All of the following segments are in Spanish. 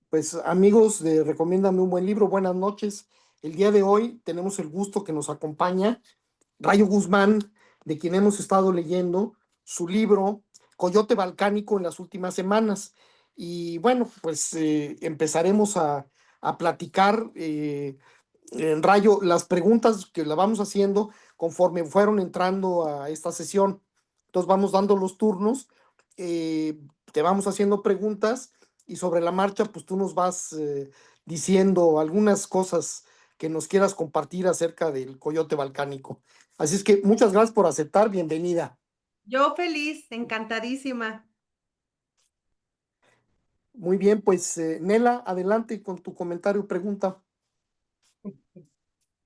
Pues amigos de Recomiéndame un buen libro, buenas noches. El día de hoy tenemos el gusto que nos acompaña Rayo Guzmán, de quien hemos estado leyendo su libro Coyote Balcánico en las últimas semanas. Y bueno, pues empezaremos a platicar en Rayo las preguntas que la vamos haciendo conforme fueron entrando a esta sesión. Entonces vamos dando los turnos, te vamos haciendo preguntas y sobre la marcha, pues tú nos vas diciendo algunas cosas que nos quieras compartir acerca del coyote balcánico. Así es que muchas gracias por aceptar, bienvenida. Yo feliz, encantadísima. Muy bien, pues Nela, adelante con tu comentario y pregunta.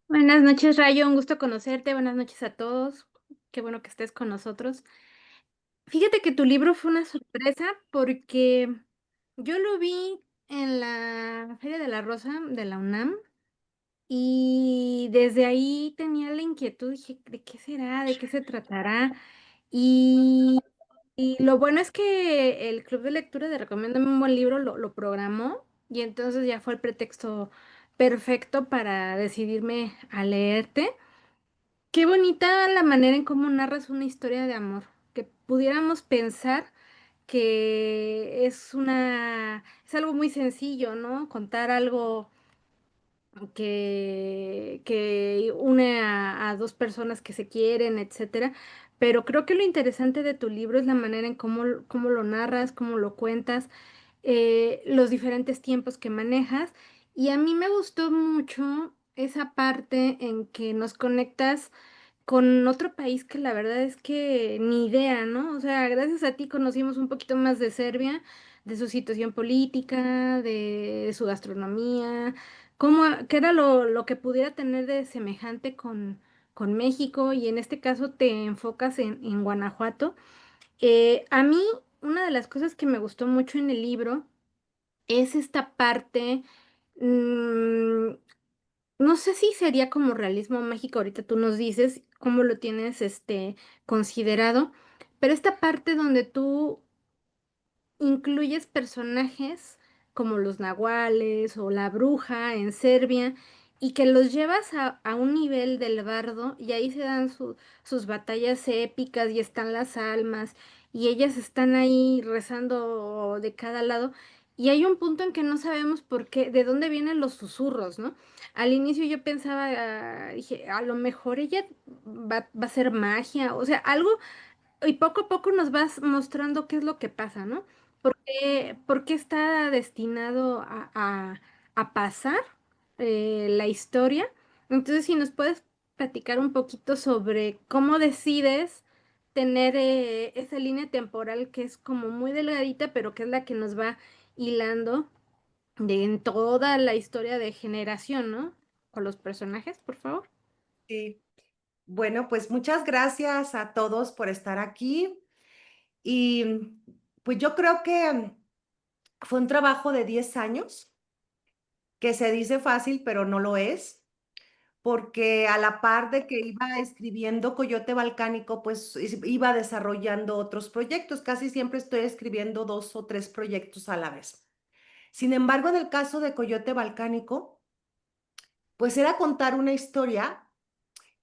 Buenas noches, Rayo, un gusto conocerte. Buenas noches a todos. Qué bueno que estés con nosotros. Fíjate que tu libro fue una sorpresa porque yo lo vi en la Feria de la Rosa de la UNAM y desde ahí tenía la inquietud, dije, ¿de qué será? ¿De qué se tratará? Y, y lo bueno es que el Club de Lectura de Recomiéndame un buen libro lo programó y entonces ya fue el pretexto perfecto para decidirme a leerte. Qué bonita la manera en cómo narras una historia de amor, que pudiéramos pensar que es algo muy sencillo, ¿no? Contar algo que une a dos personas que se quieren, etcétera. Pero creo que lo interesante de tu libro es la manera en cómo lo narras, cómo lo cuentas, los diferentes tiempos que manejas. Y a mí me gustó mucho esa parte en que nos conectas con otro país que la verdad es que ni idea, ¿no? O sea, gracias a ti conocimos un poquito más de Serbia, de su situación política, de su gastronomía, qué era lo que pudiera tener de semejante con México y en este caso te enfocas en Guanajuato. A mí, una de las cosas que me gustó mucho en el libro es esta parte. mm, no sé si sería como realismo mágico, ahorita tú nos dices cómo lo tienes considerado, pero esta parte donde tú incluyes personajes como los nahuales o la bruja en Serbia y que los llevas a un nivel del bardo y ahí se dan sus batallas épicas y están las almas y ellas están ahí rezando de cada lado y hay un punto en que no sabemos por qué, de dónde vienen los susurros, ¿no? Al inicio yo pensaba, dije, a lo mejor ella va a ser magia, o sea, algo y poco a poco nos vas mostrando qué es lo que pasa, ¿no? Por qué está destinado a pasar la historia? Entonces, si nos puedes platicar un poquito sobre cómo decides tener esa línea temporal que es como muy delgadita, pero que es la que nos va hilando en toda la historia de generación, ¿no? Con los personajes, por favor. Sí. Bueno, pues muchas gracias a todos por estar aquí. Y pues yo creo que fue un trabajo de 10 años, que se dice fácil, pero no lo es, porque a la par de que iba escribiendo Coyote Balcánico, pues iba desarrollando otros proyectos. Casi siempre estoy escribiendo 2 o 3 proyectos a la vez. Sin embargo, en el caso de Coyote Balcánico, pues era contar una historia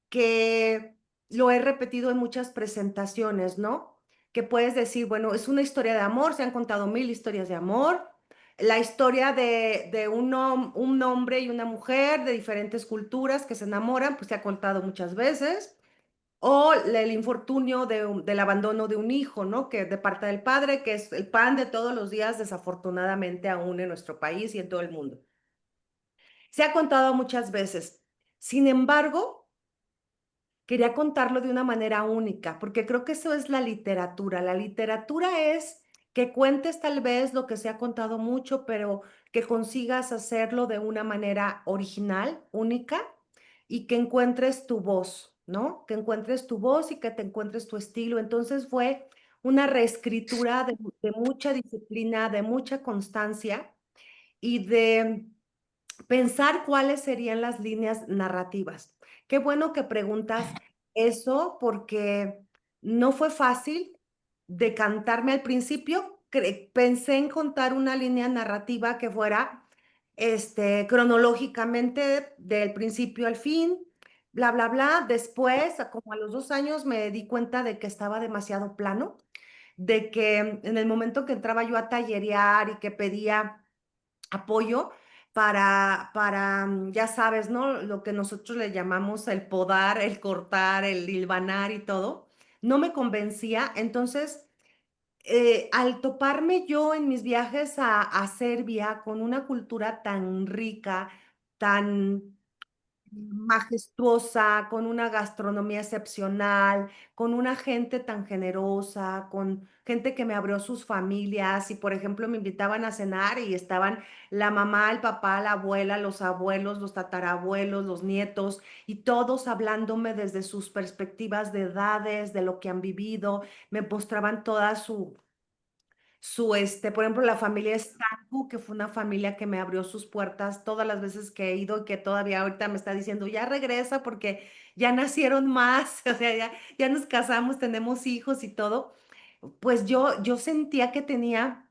que lo he repetido en muchas presentaciones, ¿no? Que puedes decir, bueno, es una historia de amor, se han contado 1000 historias de amor, la historia de un hombre y una mujer de diferentes culturas que se enamoran, pues se ha contado muchas veces, o el infortunio del abandono de un hijo, ¿no? Que de parte del padre, que es el pan de todos los días, desafortunadamente aún en nuestro país y en todo el mundo. Se ha contado muchas veces. Sin embargo, quería contarlo de una manera única, porque creo que eso es la literatura. La literatura es que cuentes tal vez lo que se ha contado mucho, pero que consigas hacerlo de una manera original, única, y que encuentres tu voz, ¿no? Que encuentres tu voz y que te encuentres tu estilo. Entonces fue una reescritura de mucha disciplina, de mucha constancia y de pensar cuáles serían las líneas narrativas. Qué bueno que preguntas eso porque no fue fácil decantarme al principio. pensé en contar una línea narrativa que fuera cronológicamente del principio al fin, bla, bla, bla. Después, como a los 2 años, me di cuenta de que estaba demasiado plano, de que en el momento que entraba yo a tallerear y que pedía apoyo ya sabes, ¿no? Lo que nosotros le llamamos el podar, el cortar, el hilvanar y todo, no me convencía. Entonces, al toparme yo en mis viajes a Serbia con una cultura tan rica, tan majestuosa, con una gastronomía excepcional, con una gente tan generosa, con gente que me abrió sus familias y, por ejemplo, me invitaban a cenar y estaban la mamá, el papá, la abuela, los abuelos, los tatarabuelos, los nietos y todos hablándome desde sus perspectivas de edades, de lo que han vivido, me mostraban toda por ejemplo, la familia Stancu, que fue una familia que me abrió sus puertas todas las veces que he ido y que todavía ahorita me está diciendo, ya regresa porque ya nacieron más, o sea, ya nos casamos, tenemos hijos y todo. Pues yo sentía que tenía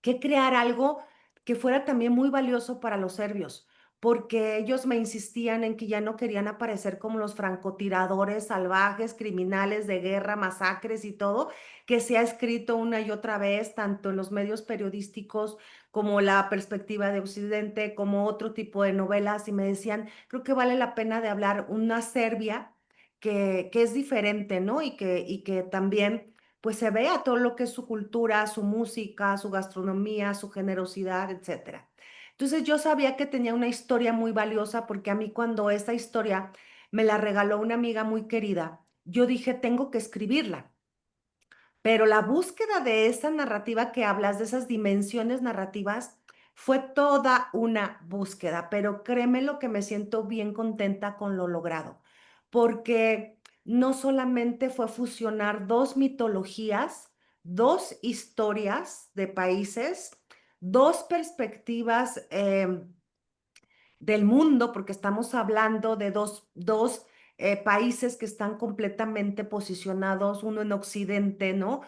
que crear algo que fuera también muy valioso para los serbios, porque ellos me insistían en que ya no querían aparecer como los francotiradores salvajes, criminales de guerra, masacres y todo, que se ha escrito una y otra vez, tanto en los medios periodísticos como la perspectiva de Occidente, como otro tipo de novelas, y me decían, creo que vale la pena de hablar una Serbia que es diferente, ¿no? Y que también pues se vea todo lo que es su cultura, su música, su gastronomía, su generosidad, etcétera. Entonces yo sabía que tenía una historia muy valiosa porque a mí cuando esta historia me la regaló una amiga muy querida, yo dije, tengo que escribirla. Pero la búsqueda de esa narrativa que hablas, de esas dimensiones narrativas, fue toda una búsqueda, pero créeme lo que me siento bien contenta con lo logrado, porque no solamente fue fusionar dos mitologías, dos historias de países, dos perspectivas del mundo, porque estamos hablando de dos países que están completamente posicionados, uno en Occidente, ¿no?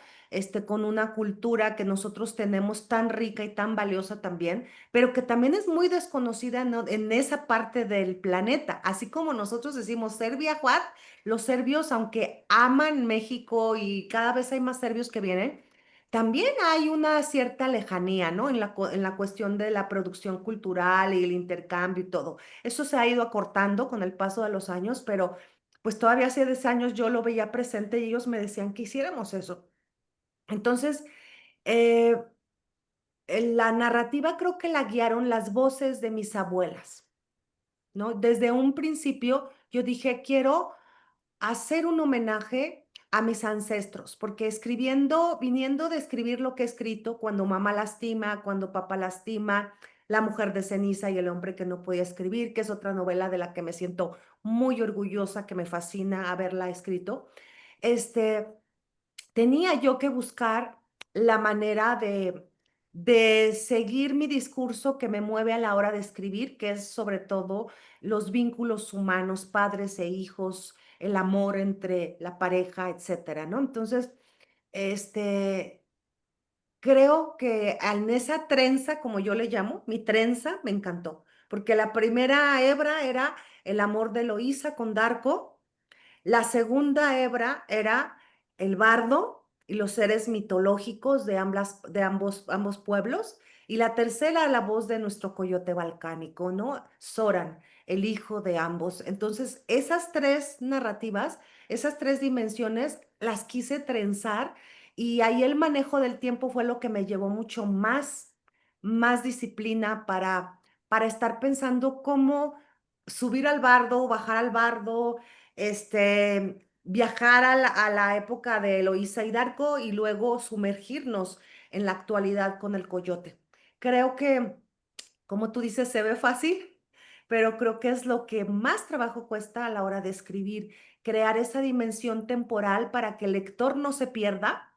Con una cultura que nosotros tenemos tan rica y tan valiosa también, pero que también es muy desconocida, ¿no? En esa parte del planeta. Así como nosotros decimos Serbia, what? Los serbios, aunque aman México y cada vez hay más serbios que vienen, también hay una cierta lejanía, ¿no? En la cuestión de la producción cultural y el intercambio y todo. Eso se ha ido acortando con el paso de los años, pero pues todavía hace 10 años yo lo veía presente y ellos me decían que hiciéramos eso. Entonces, eh, la narrativa creo que la guiaron las voces de mis abuelas, ¿no? Desde un principio yo dije, quiero hacer un homenaje a mis ancestros, porque viniendo de escribir lo que he escrito, cuando mamá lastima, cuando papá lastima, La mujer de ceniza y el hombre que no podía escribir, que es otra novela de la que me siento muy orgullosa, que me fascina haberla escrito, este, tenía yo que buscar la manera de seguir mi discurso que me mueve a la hora de escribir, que es sobre todo los vínculos humanos, padres e hijos, el amor entre la pareja, etcétera, ¿no? Entonces, este, creo que en esa trenza, como yo le llamo, mi trenza, me encantó, porque la primera hebra era el amor de Eloísa con Darko, la segunda hebra era el bardo y los seres mitológicos de ambos pueblos. Y la tercera, la voz de nuestro coyote balcánico, ¿no? Soran, el hijo de ambos. Entonces, esas tres narrativas, esas tres dimensiones, las quise trenzar y ahí el manejo del tiempo fue lo que me llevó mucho más disciplina para estar pensando cómo subir al bardo, bajar al bardo, viajar a la época de Eloísa y Darko y luego sumergirnos en la actualidad con el coyote. Creo que, como tú dices, se ve fácil, pero creo que es lo que más trabajo cuesta a la hora de escribir, crear esa dimensión temporal para que el lector no se pierda,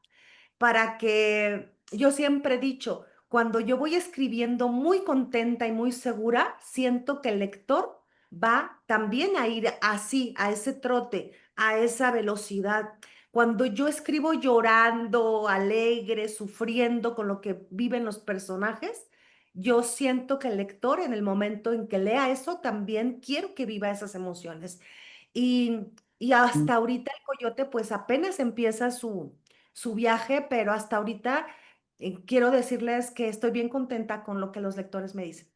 para que yo siempre he dicho, cuando yo voy escribiendo muy contenta y muy segura, siento que el lector va también a ir así, a ese trote, a esa velocidad, Cuando yo escribo llorando, alegre, sufriendo con lo que viven los personajes, yo siento que el lector en el momento en que lea eso también quiero que viva esas emociones. Y, y hasta ahorita el Coyote pues apenas empieza su viaje, pero hasta ahorita quiero decirles que estoy bien contenta con lo que los lectores me dicen.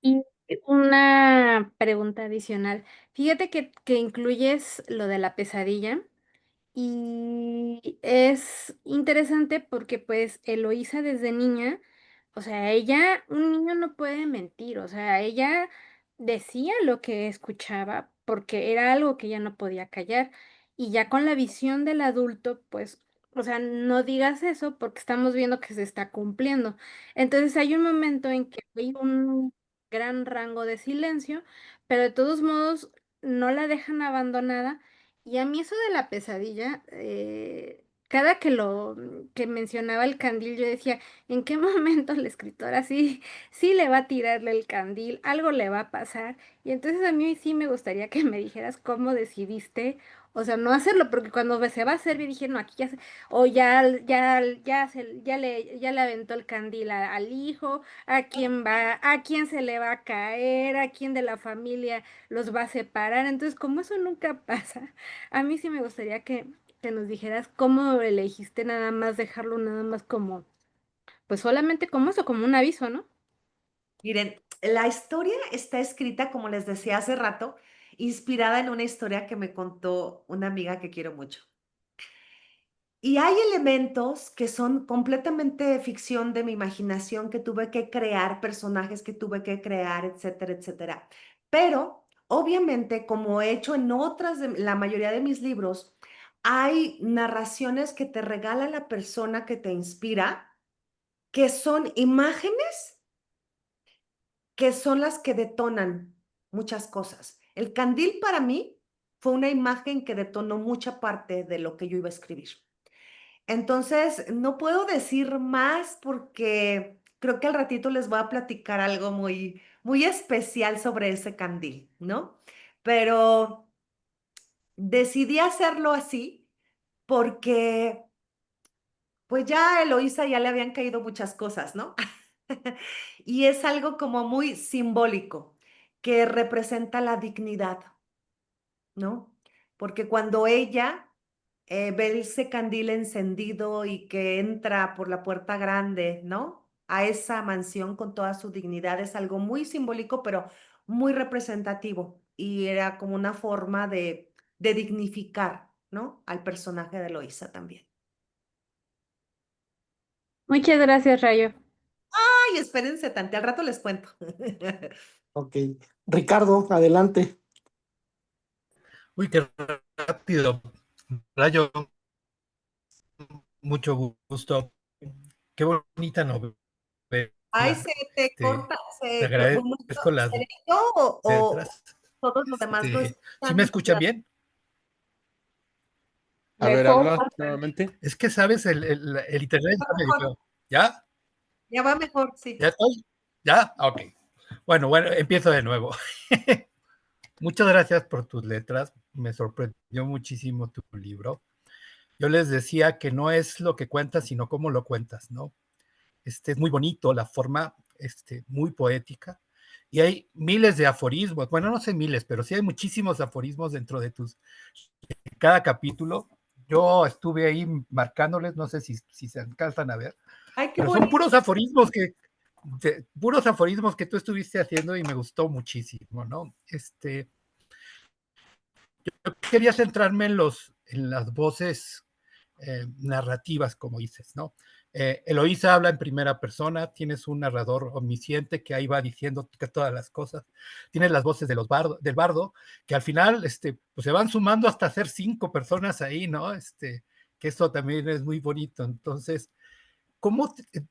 Y una pregunta adicional. Fíjate que incluyes lo de la pesadilla. Y es interesante porque, pues, Eloísa desde niña, o sea, ella un niño no puede mentir, o sea, ella decía lo que escuchaba porque era algo que ella no podía callar. Y ya con la visión del adulto, pues, o sea, no digas eso porque estamos viendo que se está cumpliendo. Entonces, hay un momento en que hay un gran rango de silencio, pero de todos modos no la dejan abandonada y a mí eso de la pesadilla, cada que mencionaba el candil, yo decía, ¿en qué momento la escritora sí le va a tirarle el candil? Algo le va a pasar. Y entonces a mí sí me gustaría que me dijeras cómo decidiste, o sea, no hacerlo, porque cuando se va a hacer, yo dije, no, aquí ya se, o ya le aventó el candil al hijo, a quién se le va a caer, a quién de la familia los va a separar. Entonces, como eso nunca pasa. A mí sí me gustaría que nos dijeras cómo elegiste nada más dejarlo nada más como, pues solamente como eso, como un aviso, ¿no? Miren, la historia está escrita, como les decía hace rato, inspirada en una historia que me contó una amiga que quiero mucho. Y hay elementos que son completamente ficción de mi imaginación que tuve que crear, personajes que tuve que crear, etcétera, etcétera. Pero, obviamente, como he hecho en otras, la mayoría de mis libros, hay narraciones que te regala la persona que te inspira, que son imágenes que son las que detonan muchas cosas. El candil para mí fue una imagen que detonó mucha parte de lo que yo iba a escribir. Entonces, no puedo decir más porque creo que al ratito les voy a platicar algo muy, muy especial sobre ese candil, ¿no? Pero decidí hacerlo así porque pues ya a Eloísa ya le habían caído muchas cosas, ¿no? Y es algo como muy simbólico que representa la dignidad, ¿no? Porque cuando ella ve ese candil encendido y que entra por la puerta grande, ¿no? A esa mansión con toda su dignidad es algo muy simbólico, pero muy representativo. Y era como una forma de dignificar, ¿no? Al personaje de Eloísa también. Muchas gracias, Rayo. Ay, espérense tante, al rato les cuento. Ok. Ricardo, adelante. Uy, qué rápido. Rayo, mucho gusto. Qué bonita novela. Ay, se te corta, Te con mucho agradezco las cerezo o letras. todo lo demás no ¿Sí me escuchan. escuchan bien? A ver, Mejor, habla nuevamente. Es que, ¿sabes? El internet está medio mejor, feo. ¿Ya? ya va mejor, sí. ¿Ya estoy? ¿Ya? Ok. Bueno, empiezo de nuevo. Muchas gracias por tus letras. Me sorprendió muchísimo tu libro. Yo les decía que no es lo que cuentas, sino cómo lo cuentas, ¿no? Es muy bonito, la forma muy poética. Y hay miles de aforismos, bueno, no sé miles, pero sí hay muchísimos aforismos dentro de cada capítulo. Yo estuve ahí marcándoles, no sé si se alcanzan a ver, Ay, qué pero son bonito. puros aforismos que tú estuviste haciendo y me gustó muchísimo, ¿no? Yo quería centrarme en las voces narrativas, como dices, ¿no? Eloísa habla en primera persona, tienes un narrador omnisciente que ahí va diciendo todas las cosas, tienes las voces del bardo, que al final pues se van sumando hasta ser 5 personas ahí, ¿no? Que eso también es muy bonito. Entonces,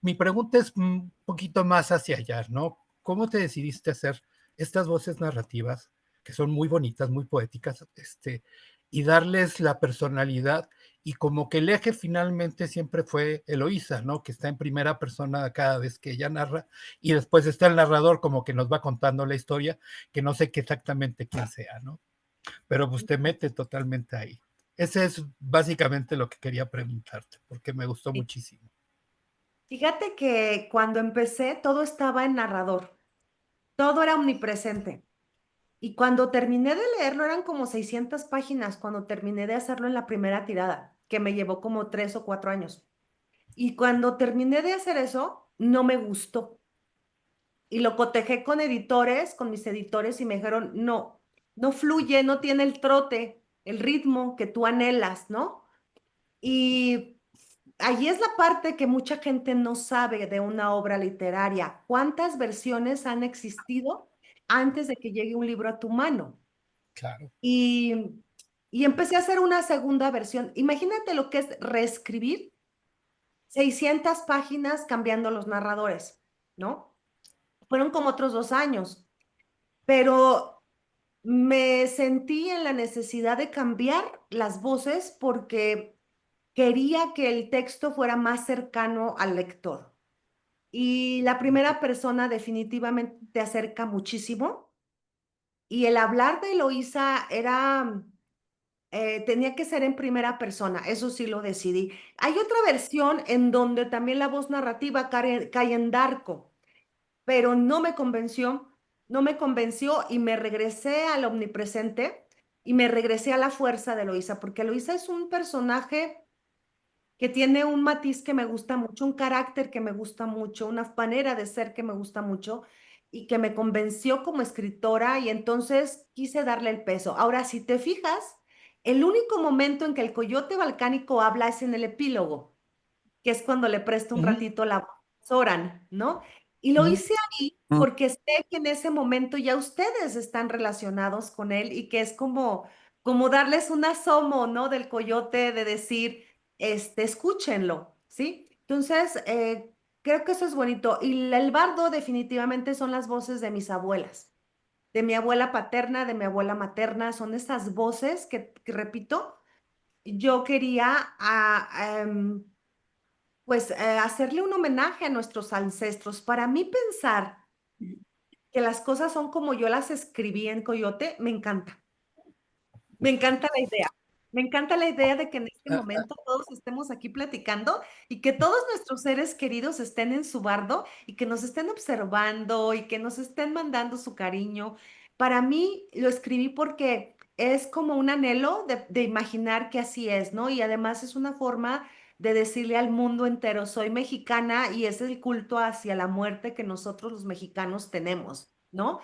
mi pregunta es un poquito más hacia allá, ¿no? ¿Cómo te decidiste hacer estas voces narrativas que son muy bonitas, muy poéticas, y darles la personalidad y como que el eje finalmente siempre fue Eloísa, ¿no? Que está en primera persona cada vez que ella narra y después está el narrador como que nos va contando la historia, que no sé qué exactamente quién sea, ¿no? Pero pues te mete totalmente ahí. Ese es básicamente lo que quería preguntarte, porque me gustó Sí. muchísimo. Fíjate que cuando empecé todo estaba en narrador, todo era omnipresente. Y cuando terminé de leerlo, eran como 600 páginas, cuando terminé de hacerlo en la primera tirada, que me llevó como 3 o 4 años. Y cuando terminé de hacer eso, no me gustó. Y lo cotejé con editores, con mis editores, y me dijeron, no, no fluye, no tiene el trote, el ritmo que tú anhelas, ¿no? Y allí es la parte que mucha gente no sabe de una obra literaria. ¿Cuántas versiones han existido antes de que llegue un libro a tu mano? Claro. Y, y empecé a hacer una segunda versión. Imagínate lo que es reescribir 600 páginas cambiando los narradores, ¿no? Fueron como otros 2 años, pero me sentí en la necesidad de cambiar las voces porque quería que el texto fuera más cercano al lector. Y la primera persona definitivamente te acerca muchísimo. Y el hablar de Eloísa era, tenía que ser en primera persona, eso sí lo decidí. Hay otra versión en donde también la voz narrativa cae en Darko, pero no me convenció, no me convenció y me regresé al omnipresente y me regresé a la fuerza de Eloísa, porque Eloísa es un personaje que tiene un matiz que me gusta mucho, un carácter que me gusta mucho, una manera de ser que me gusta mucho y que me convenció como escritora y entonces quise darle el peso. Ahora, si te fijas, el único momento en que el coyote volcánico habla es en el epílogo, que es cuando le presto un Ujú, ratito la voz a Zoran, ¿no? Y lo ujú. hice ahí porque sé que en ese momento ya ustedes están relacionados con él y que es como darles un asomo, ¿no? Del coyote, de decir, escúchenlo, ¿sí? Entonces, creo que eso es bonito. Y el bardo definitivamente son las voces de mis abuelas, de mi abuela paterna, de mi abuela materna, son esas voces que repito, yo quería pues hacerle un homenaje a nuestros ancestros. Para mí pensar que las cosas son como yo las escribí en Coyote, me encanta. Me encanta la idea. Me encanta la idea de que en este Ah, ah, momento todos estemos aquí platicando y que todos nuestros seres queridos estén en su bardo y que nos estén observando y que nos estén mandando su cariño. Para mí lo escribí porque es como un anhelo de imaginar que así es, ¿no? Y además es una forma de decirle al mundo entero, soy mexicana y es el culto hacia la muerte que nosotros los mexicanos tenemos, ¿no?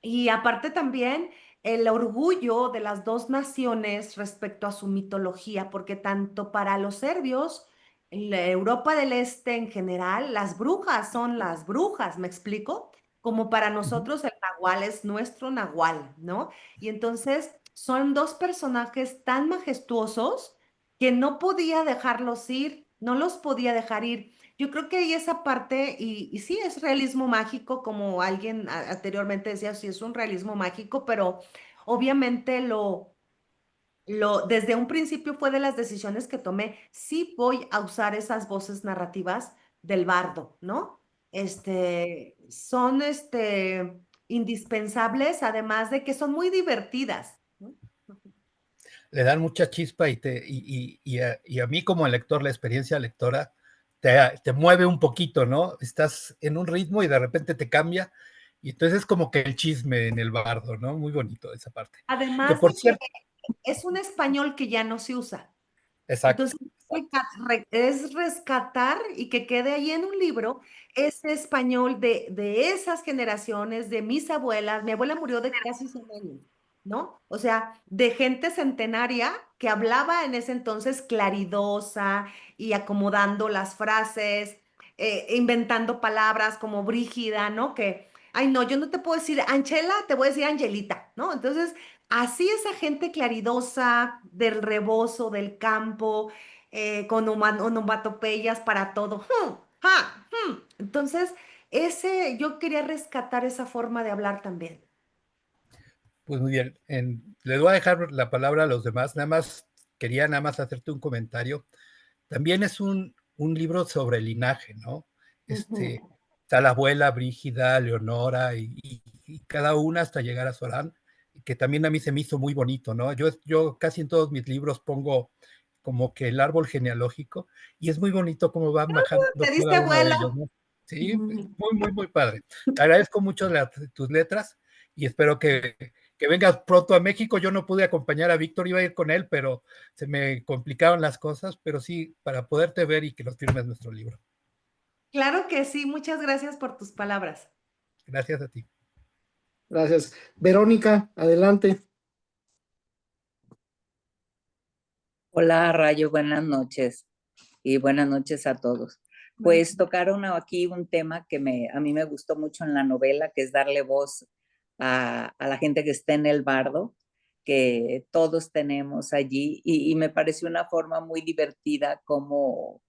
Y aparte también el orgullo de las dos naciones respecto a su mitología, porque tanto para los serbios, en la Europa del Este en general, las brujas son las brujas, ¿me explico? Como para ujú. nosotros el nahual es nuestro nahual, ¿no? Y entonces son dos personajes tan majestuosos que no podía dejarlos ir, no los podía dejar ir. Yo creo que hay esa parte, y sí es realismo mágico, como alguien anteriormente decía, sí es un realismo mágico, pero obviamente desde un principio fue de las decisiones que tomé, sí voy a usar esas voces narrativas del bardo, ¿no? Son indispensables, además de que son muy divertidas, ¿no? Le dan mucha chispa y a mí como lector, la experiencia lectora te mueve un poquito, ¿no? Estás en un ritmo y de repente te cambia. Y entonces es como que el chisme en el bardo, ¿no? Muy bonito esa parte. Que Además por de que cierto, es un español que ya no se usa. exacto, Entonces, es rescatar y que quede ahí en un libro ese español de esas generaciones, de mis abuelas. Mi abuela murió de casi 100 años, ¿no? O sea, de gente centenaria que hablaba en ese entonces claridosa y acomodando las frases, inventando palabras como brígida, ¿no? Que, ay, no, yo no te puedo decir Anchela, te voy a decir Angelita, ¿no? Entonces, así esa gente claridosa del rebozo, del campo, con onomatopeyas para todo. Ja, Entonces, yo quería rescatar esa forma de hablar también. pues muy bien. Les voy a dejar la palabra a los demás. Quería nada más hacerte un comentario. También es un libro sobre linaje, ¿no? Ujú. Está la abuela Brígida, Leonora y cada una hasta llegar a Során. que también a mí se me hizo muy bonito, ¿no? Yo casi en todos mis libros pongo como que el árbol genealógico, y es muy bonito cómo van bajando Te diste cada uno de vuelo. ellos, ¿no? Sí, muy padre. Te agradezco mucho tus letras y espero que vengas pronto a México. Yo no pude acompañar a Víctor, iba a ir con él, pero se me complicaron las cosas, pero sí, para poderte ver y que nos firmes nuestro libro. Claro que sí, muchas gracias por tus palabras. Gracias a ti. Gracias. Verónica, adelante. Hola, Rayo, buenas noches y buenas noches a todos. Pues tocaron aquí un tema que a mí me gustó mucho en la novela, que es darle voz a la gente que está en el bardo, que todos tenemos allí, y me pareció una forma muy divertida cómo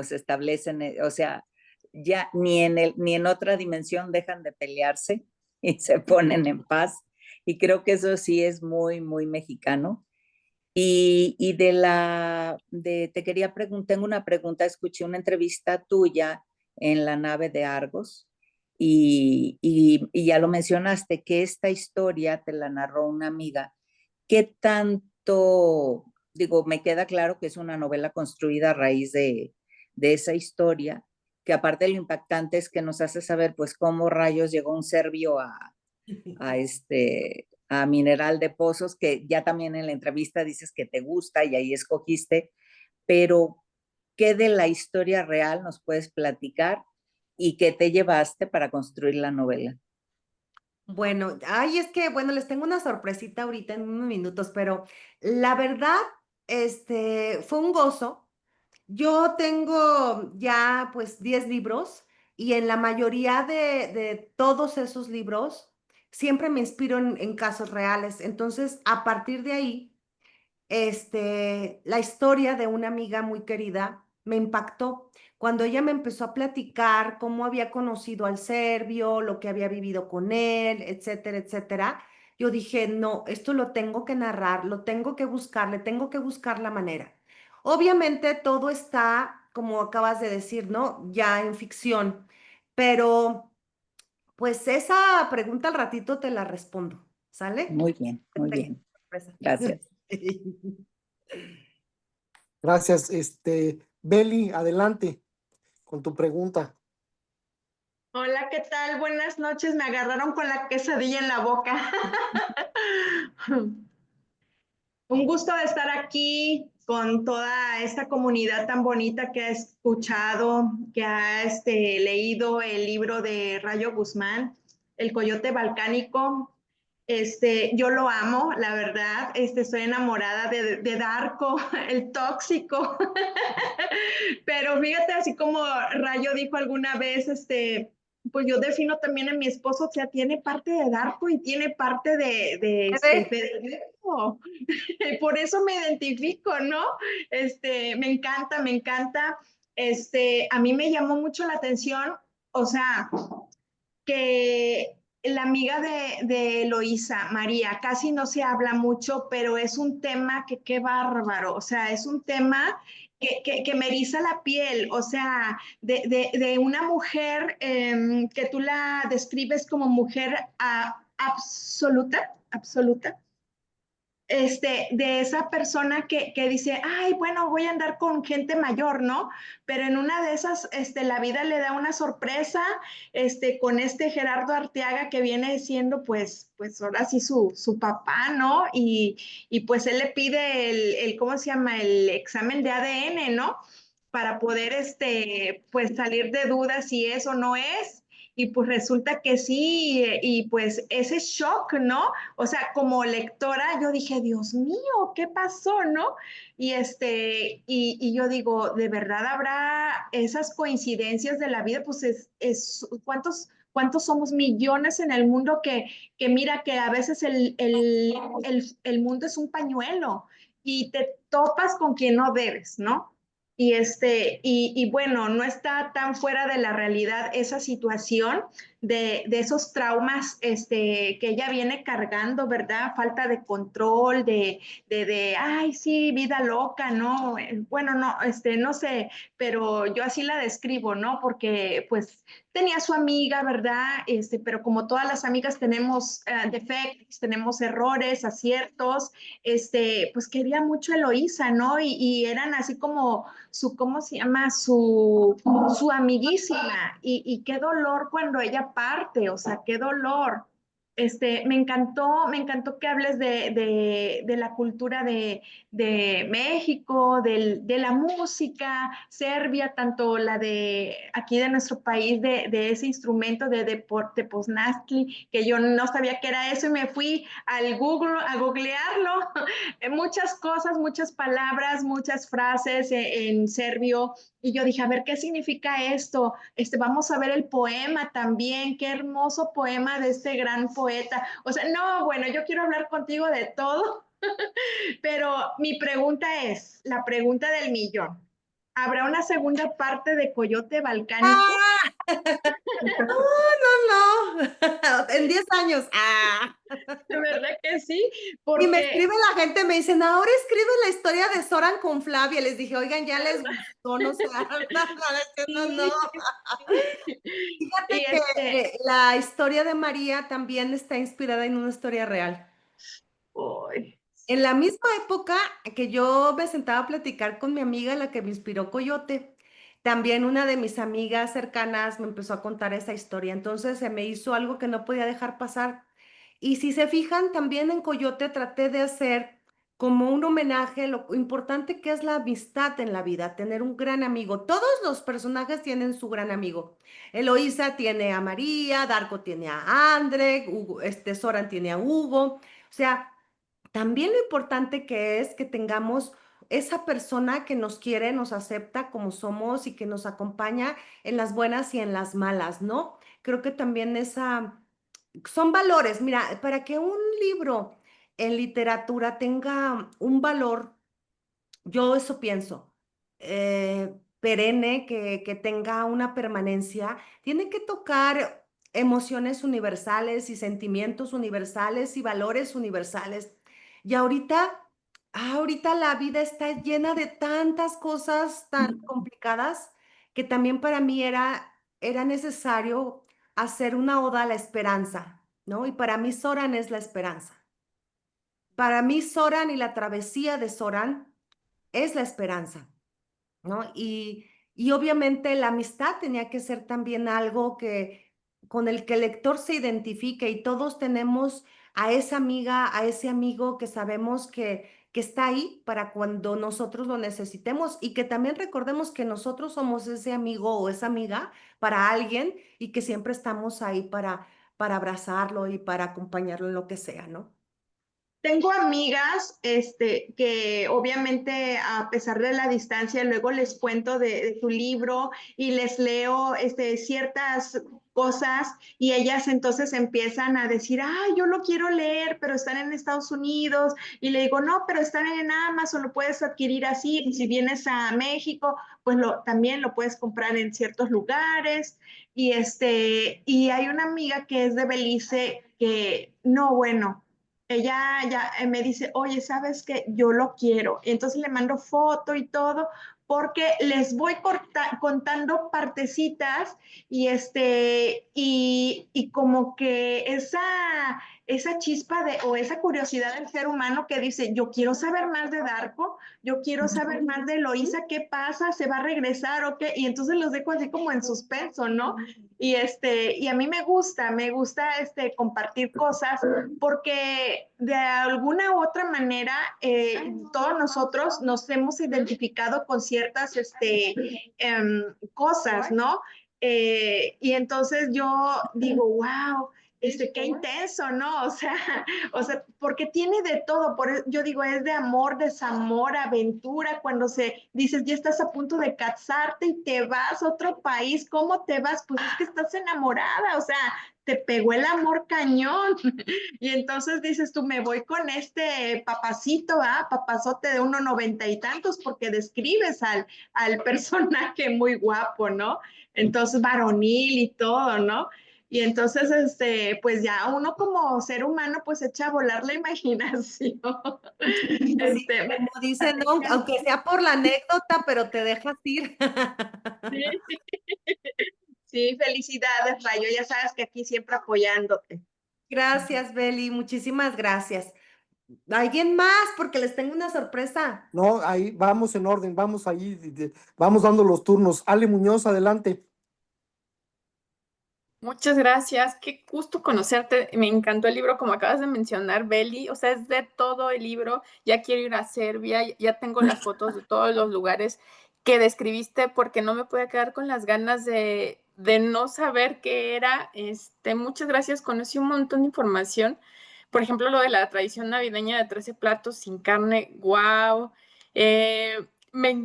se establecen, o sea, ya ni en otra dimensión dejan de pelearse y se ponen en paz, y creo que eso sí es muy mexicano. Y te quería preguntar, tengo una pregunta, escuché una entrevista tuya en la nave de Argos y ya lo mencionaste, que esta historia te la narró una amiga. ¿Qué tanto, digo, me queda claro que es una novela construida a raíz de esa historia, que aparte lo impactante es que nos hace saber pues cómo rayos llegó un serbio a Mineral de Pozos, que ya también en la entrevista dices que te gusta y ahí escogiste, pero ¿qué de la historia real nos puedes platicar y qué te llevaste para construir la novela? Bueno, ay, es que, bueno, les tengo una sorpresita ahorita en unos minutos, pero la verdad, fue un gozo. Yo tengo ya pues 10 libros y en la mayoría de todos esos libros siempre me inspiro en casos reales. Entonces, a partir de ahí, la historia de una amiga muy querida me impactó cuando ella me empezó a platicar cómo había conocido al serbio, lo que había vivido con él, etcétera, etcétera. Yo dije, no, esto lo tengo que narrar, lo tengo que buscar, le tengo que buscar la manera. Obviamente todo está, como acabas de decir, ¿no? Ya en ficción, pero pues esa pregunta al ratito te la respondo, ¿sale? Muy bien, Te muy tengo bien. sorpresa. Gracias. Gracias. Beli, adelante con tu pregunta. Hola, ¿qué tal? Buenas noches. Me agarraron con la quesadilla en la boca. Un gusto de estar aquí con toda esta comunidad tan bonita que ha escuchado, que ha leído el libro de Rayo Guzmán, El Coyote Balcánico. Yo lo amo, la verdad. Estoy enamorada de Darko, el tóxico. Pero fíjate, así como Rayo dijo alguna vez, pues yo defino también a mi esposo, o sea, tiene parte de Darko y tiene parte de ¿Ves? Federico. Por eso me identifico, ¿no? Me encanta, me encanta. A mí me llamó mucho la atención, o sea, que la amiga de Eloísa, María, casi no se habla mucho, pero es un tema que qué bárbaro, o sea, es un tema que me eriza la piel, o sea, de una mujer que tú la describes como mujer absoluta, absoluta, de esa persona que dice, ay, bueno, voy a andar con gente mayor, ¿no? Pero en una de esas, la vida le da una sorpresa, con Gerardo Arteaga que viene siendo, pues ahora sí su papá, ¿no? Y pues él le pide ¿cómo se llama? El examen de ADN, ¿no? Para poder, pues salir de dudas si es o no es. Y pues resulta que sí, y pues ese shock, ¿no? O sea, como lectora, yo dije, Dios mío, ¿qué pasó, no? Y yo digo, ¿de verdad habrá esas coincidencias de la vida? Pues ¿cuántos somos millones en el mundo que mira que a veces el mundo es un pañuelo y te topas con quien no debes, ¿no? Y bueno, no está tan fuera de la realidad esa situación de esos traumas que ella viene cargando, ¿verdad? Falta de control, ay, sí, vida loca, ¿no? Bueno, no, no sé, pero yo así la describo, ¿no? Porque pues tenía su amiga, ¿verdad? Pero como todas las amigas tenemos defectos, tenemos errores, aciertos, pues quería mucho a Eloísa, ¿no? Y eran así como ¿cómo se llama? Su amiguísima. Y qué dolor cuando ella parte, o sea, qué dolor. Me encantó que hables de la cultura de México, de la música serbia, tanto la de aquí de nuestro país, de ese instrumento de deporte Poznanski, que yo no sabía que era eso y me fui al Google a googlearlo. Muchas cosas, muchas palabras, muchas frases en serbio. Y yo dije, a ver, ¿qué significa esto? Vamos a ver el poema también, qué hermoso poema de este gran poeta. O sea, no, bueno, yo quiero hablar contigo de todo, pero mi pregunta es, la pregunta del millón. ¿Habrá una segunda parte de Coyote Balcánico? No, en 10 años. De verdad que sí, Y me porque escribe la gente, me dicen, ahora escribe la historia de Zoran con Flavia. Les dije, oigan, ya les gustó, no sé, no, no. y Fíjate que la historia de María también está inspirada en una historia real. uy, En la misma época que yo me sentaba a platicar con mi amiga, la que me inspiró Coyote, también una de mis amigas cercanas me empezó a contar esa historia. Entonces se me hizo algo que no podía dejar pasar. Y si se fijan, también en Coyote traté de hacer como un homenaje lo importante que es la amistad en la vida, tener un gran amigo. Todos los personajes tienen su gran amigo. Eloísa tiene a María, Darko tiene a André, Zoran tiene a Hugo. O sea, también lo importante que es que tengamos esa persona que nos quiere, nos acepta como somos y que nos acompaña en las buenas y en las malas, ¿no? Creo que también son valores. Mira, para que un libro en literatura tenga un valor, yo eso pienso, perenne, que tenga una permanencia, tiene que tocar emociones universales y sentimientos universales y valores universales. Y ahorita la vida está llena de tantas cosas tan complicadas que también para mí era necesario hacer una oda a la esperanza, ¿no? Y para mí Zoran es la esperanza. Para mí Zoran y la travesía de Zoran es la esperanza, ¿no? Y obviamente la amistad tenía que ser también algo con el que el lector se identifique y todos tenemos a esa amiga, a ese amigo que sabemos que está ahí para cuando nosotros lo necesitemos y que también recordemos que nosotros somos ese amigo o esa amiga para alguien y que siempre estamos ahí para abrazarlo y para acompañarlo en lo que sea, ¿no? tengo amigas, que obviamente a pesar de la distancia, luego les cuento de tu libro y les leo, ciertas cosas y ellas entonces empiezan a decir, ah, yo lo quiero leer, pero están en Estados Unidos. Y le digo, no, pero están en Amazon, lo puedes adquirir así. Y si vienes a México, pues también lo puedes comprar en ciertos lugares. Y hay una amiga que es de Belice que, no, bueno, ella ya me dice, oye, ¿sabes qué? Yo lo quiero. Y entonces le mando foto y todo, porque les voy contando partecitas y como que esa chispa o esa curiosidad del ser humano que dice, yo quiero saber más de Darko, yo quiero saber más de Eloísa, ¿qué pasa? ¿Se va a regresar o qué? Y entonces los dejo así como en suspenso, ¿no? Y a mí me gusta compartir cosas porque de alguna u otra manera todos nosotros nos hemos identificado con ciertas cosas, ¿no? Y entonces yo digo, wow, qué intenso, ¿no? O sea, porque tiene de todo, yo digo, es de amor, desamor, aventura, cuando dices, ya estás a punto de casarte y te vas a otro país, ¿cómo te vas? Pues es que estás enamorada, o sea, te pegó el amor cañón. Y entonces dices tú, me voy con este papacito, papazote de 1,90 y tantos, porque describes al personaje muy guapo, ¿no? Entonces, varonil y todo, ¿no? Y entonces, pues ya uno como ser humano, pues echa a volar la imaginación. Sí, como dicen, ¿no? Aunque sea por la anécdota, pero te dejas ir. Sí, sí, felicidades, Rayo. Ya sabes que aquí siempre apoyándote. Gracias, Beli, muchísimas gracias. ¿Alguien más? Porque les tengo una sorpresa. No, ahí vamos en orden, vamos ahí, vamos dando los turnos. Ale Muñoz, adelante. Muchas gracias, qué gusto conocerte. Me encantó el libro, como acabas de mencionar, Beli. O sea, es de todo el libro. Ya quiero ir a Serbia, ya tengo las fotos de todos los lugares que describiste, porque no me puedo quedar con las ganas de no saber qué era. Muchas gracias, conocí un montón de información. Por ejemplo, lo de la tradición navideña de 13 platos sin carne, wow.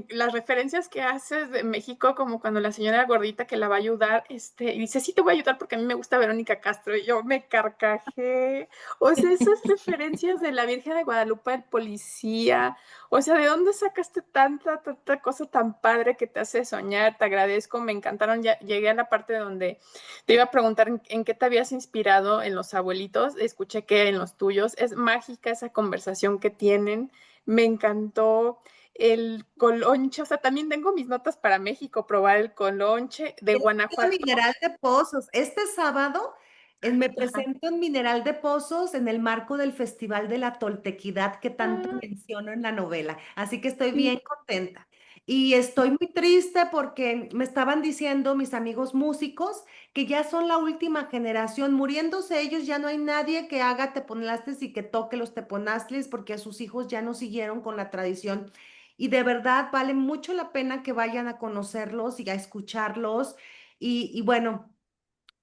Las referencias que haces de México, como cuando la señora gordita que la va a ayudar, y dice, sí te voy a ayudar porque a mí me gusta Verónica Castro, y yo me carcajé. O sea, esas referencias de la Virgen de Guadalupe, el policía, o sea, ¿de dónde sacaste tanta cosa tan padre que te hace soñar? Te agradezco, me encantaron. Ya llegué a la parte donde te iba a preguntar en qué te habías inspirado en los abuelitos, escuché que en los tuyos. Es mágica esa conversación que tienen, me encantó. El colonche, o sea, también tengo mis notas para México, probar el colonche de Guanajuato. Mineral de Pozos. Este sábado me Ajá. presento en Mineral de Pozos en el marco del Festival de la Toltequidad que tanto Ah, menciono en la novela. Así que estoy sí. bien contenta. Y estoy muy triste porque me estaban diciendo mis amigos músicos que ya son la última generación, muriéndose ellos, ya no hay nadie que haga teponaztles y que toque los teponaztles porque a sus hijos ya no siguieron con la tradición. Y de verdad vale mucho la pena que vayan a conocerlos y a escucharlos. Y bueno,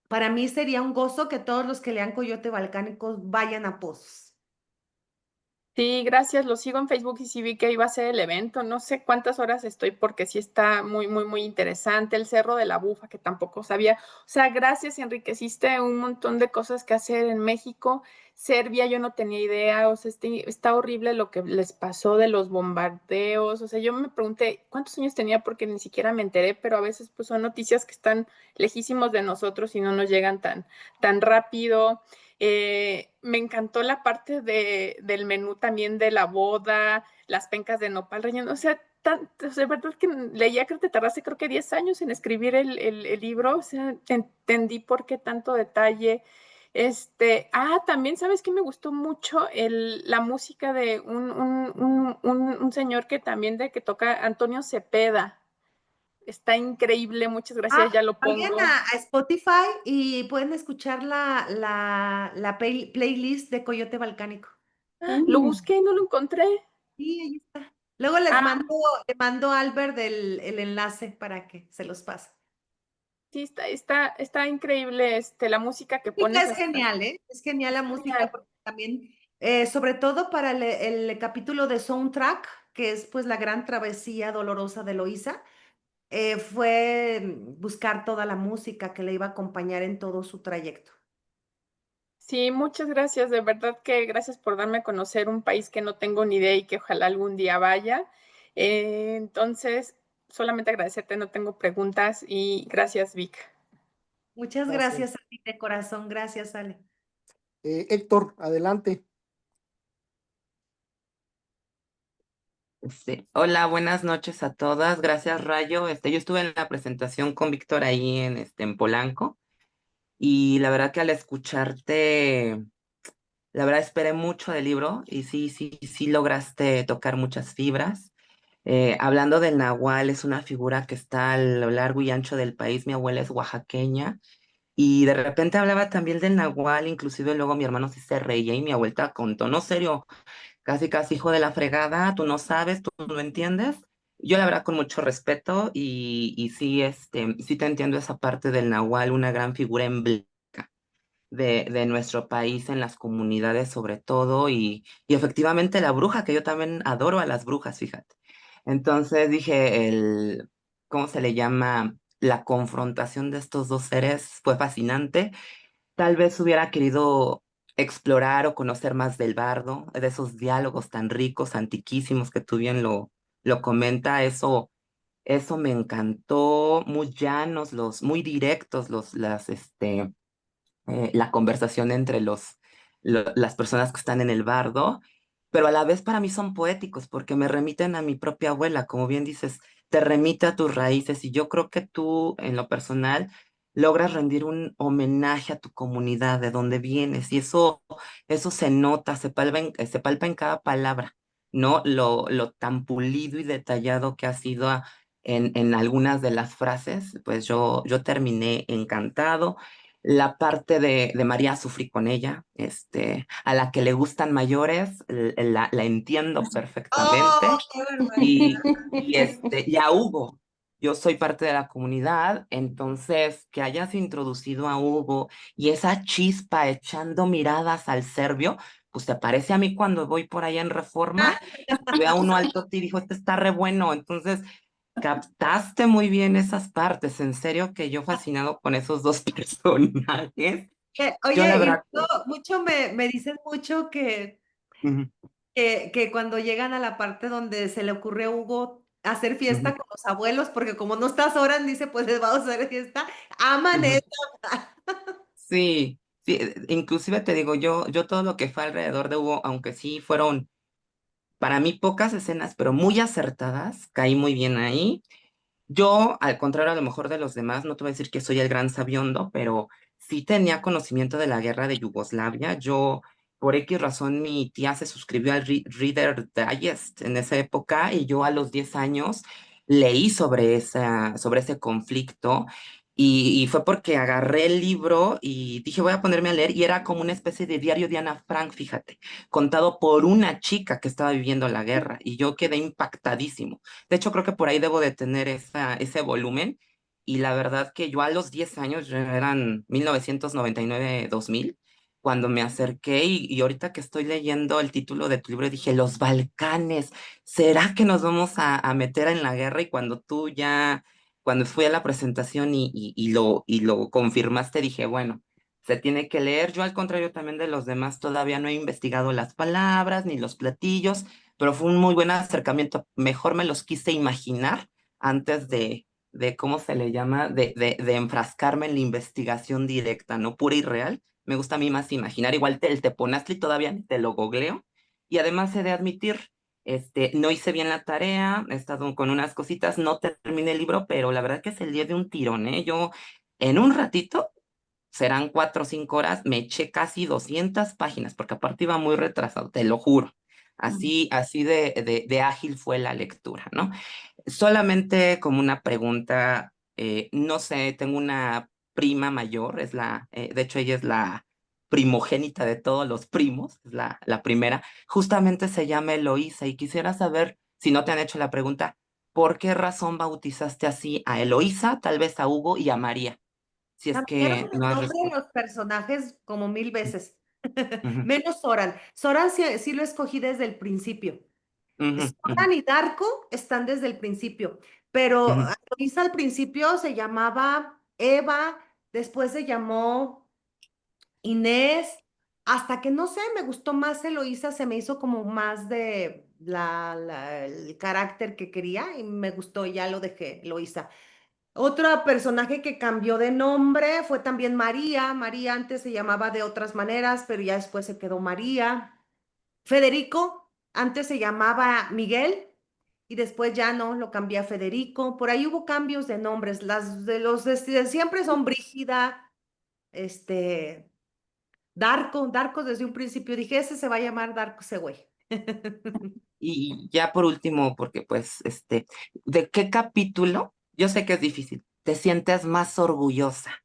para mí sería un gozo que todos los que lean Coyote Balcánicos vayan a Pozos. Sí, gracias. Lo sigo en Facebook y sí vi que iba a ser el evento. No sé cuántas horas estoy porque sí está muy, muy, muy interesante. El Cerro de la Bufa, que tampoco sabía. O sea, gracias, enriqueciste un montón de cosas que hacer en México. Serbia, yo no tenía idea. O sea, está horrible lo que les pasó de los bombardeos. O sea, yo me pregunté cuántos años tenía porque ni siquiera me enteré, pero a veces pues son noticias que están lejísimos de nosotros y no nos llegan tan rápido. Me encantó la parte del menú también de la boda, las pencas de nopal relleno. O sea, de verdad que leía que te tardaste creo que 10 años en escribir el libro. O sea, entendí por qué tanto detalle. También sabes que me gustó mucho la música de un señor que también que toca Antonio Cepeda. Está increíble, muchas gracias, ya lo Vayan pongo. a Spotify y pueden escuchar la playlist de Coyote Balcánico. Lo busqué y no lo encontré. Sí, ahí está. Luego le mando a Albert el enlace para que se los pase. Sí, está increíble la música que Música pones es hasta. genial, ¿eh? Es genial la música Genial. porque también, sobre todo para el capítulo de soundtrack, que es pues la gran travesía dolorosa de Eloísa, fue buscar toda la música que le iba a acompañar en todo su trayecto. Sí, muchas gracias, de verdad que gracias por darme a conocer un país que no tengo ni idea y que ojalá algún día vaya. Entonces, solamente agradecerte, no tengo preguntas y gracias, Vic. Muchas Gracias. gracias a ti de corazón, gracias, Ale. Héctor, adelante. Hola, buenas noches a todas. Gracias, Rayo. Yo estuve en la presentación con Víctor ahí en Polanco y la verdad que al escucharte, la verdad esperé mucho del libro y sí, sí, sí lograste tocar muchas fibras. Hablando del nahual, es una figura que está a lo largo y ancho del país. Mi abuela es oaxaqueña y de repente hablaba también del nahual, inclusive luego mi hermano sí se reía y mi abuelita con tono serio. Casi, casi hijo de la fregada, tú no sabes, tú no entiendes. Yo la verdad con mucho respeto y sí, sí te entiendo esa parte del Nahual, una gran figura emblemática de nuestro país en las comunidades sobre todo y efectivamente la bruja, que yo también adoro a las brujas, fíjate. Entonces dije, ¿cómo se le llama? La confrontación de estos dos seres fue fascinante. Tal vez hubiera querido explorar o conocer más del bardo, de esos diálogos tan ricos, antiquísimos que tú bien lo comenta, eso me encantó, muy llanos, muy directos la conversación entre las personas que están en el bardo, pero a la vez para mí son poéticos porque me remiten a mi propia abuela, como bien dices, te remite a tus raíces y yo creo que tú en lo personal logras rendir un homenaje a tu comunidad, de donde vienes y eso se nota, se palpa en cada palabra, ¿no? Lo tan pulido y detallado que ha sido en algunas de las frases, pues yo terminé encantado. La parte de María sufrí con ella, a la que le gustan mayores, la entiendo perfectamente. ¡Oh, qué Y, barbaridad! y a Hugo, yo soy parte de la comunidad, entonces que hayas introducido a Hugo y esa chispa echando miradas al serbio, pues te parece a mí cuando voy por allá en Reforma y veo a uno alto y dijo, este está re bueno, entonces captaste muy bien esas partes, en serio que yo fascinado con esos dos personajes. Yo la Oye, y verdad, mucho me dicen mucho ujú, que cuando llegan a la parte donde se le ocurre a Hugo hacer ujú, fiesta con los abuelos, porque como no está Soran, dice, pues les vamos a hacer fiesta, aman ujú. eso. Sí, sí, inclusive te digo, yo todo lo que fue alrededor de Hugo, aunque sí fueron para mí pocas escenas, pero muy acertadas, caí muy bien ahí. Yo, al contrario a lo mejor de los demás, no te voy a decir que soy el gran sabiondo, pero sí tenía conocimiento de la guerra de Yugoslavia. Yo, por X razón, mi tía se suscribió al Reader Digest en esa época y yo a los 10 años leí sobre ese conflicto y fue porque agarré el libro y dije voy a ponerme a leer y era como una especie de diario de Ana Frank, fíjate, contado por una chica que estaba viviendo la guerra y yo quedé impactadísimo. De hecho, creo que por ahí debo de tener ese volumen. Y la verdad que yo a los 10 años, ya eran 1999-2000 cuando me acerqué y ahorita que estoy leyendo el título de tu libro, dije, los Balcanes, ¿será que nos vamos a meter en la guerra? Y cuando fui a la presentación y lo confirmaste, dije, bueno, se tiene que leer. Yo al contrario también de los demás, todavía no he investigado las palabras ni los platillos, pero fue un muy buen acercamiento. Mejor me los quise imaginar antes de ¿cómo se le llama? De enfrascarme en la investigación directa, ¿no? Pura y real. Me gusta a mí más imaginar. Igual el Teponaztli todavía ni te lo googleo. Y además he de admitir, no hice bien la tarea, he estado con unas cositas, no terminé el libro, pero la verdad que es el día de un tirón, ¿eh? Yo en un ratito serán 4 o 5 horas, me eché casi 200 páginas, porque aparte iba muy retrasado, te lo juro. Así de ágil fue la lectura, ¿no? Solamente como una pregunta, no sé, tengo una prima mayor, de hecho ella es la primogénita de todos los primos, es la primera, justamente se llama Eloísa y quisiera saber, si no te han hecho la pregunta, ¿por qué razón bautizaste así a Eloísa, tal vez a Hugo y a María? Si es Cambiaron que el no has nombre de respondido. los personajes como 1000 veces, Ujú, menos Soran. Soran sí lo escogí desde el principio. ujú, ujú, Soran y Darko están desde el principio, pero ujú, Luisa al principio se llamaba Eva, después se llamó Inés, hasta que no sé, me gustó más Eloísa, se me hizo como más de el carácter que quería y me gustó, ya lo dejé, Eloísa. Otro personaje que cambió de nombre fue también María. María antes se llamaba de otras maneras, pero ya después se quedó María. Federico, antes se llamaba Miguel y después ya no, lo cambié a Federico. Por ahí hubo cambios de nombres. Las de los de siempre son Brígida, este, Darko desde un principio dije, ese se va a llamar Darko ese güey. Y ya por último, porque pues, ¿de qué capítulo? Yo sé que es difícil. ¿Te sientes más orgullosa?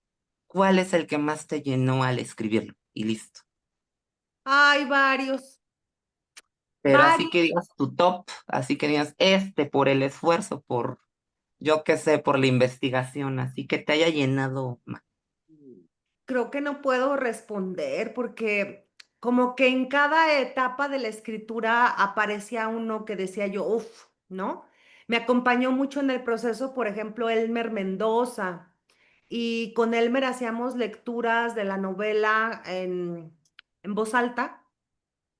¿Cuál es el que más te llenó al escribirlo? Y listo. Hay varios, Pero así que varios. digas tu top, así que digas por el esfuerzo, yo qué sé, por la investigación, así que te haya llenado más. creo que no puedo responder porque como que en cada etapa de la escritura aparecía uno que decía yo, uff, ¿no? Me acompañó mucho en el proceso, por ejemplo, Elmer Mendoza. Y con Elmer hacíamos lecturas de la novela en voz alta.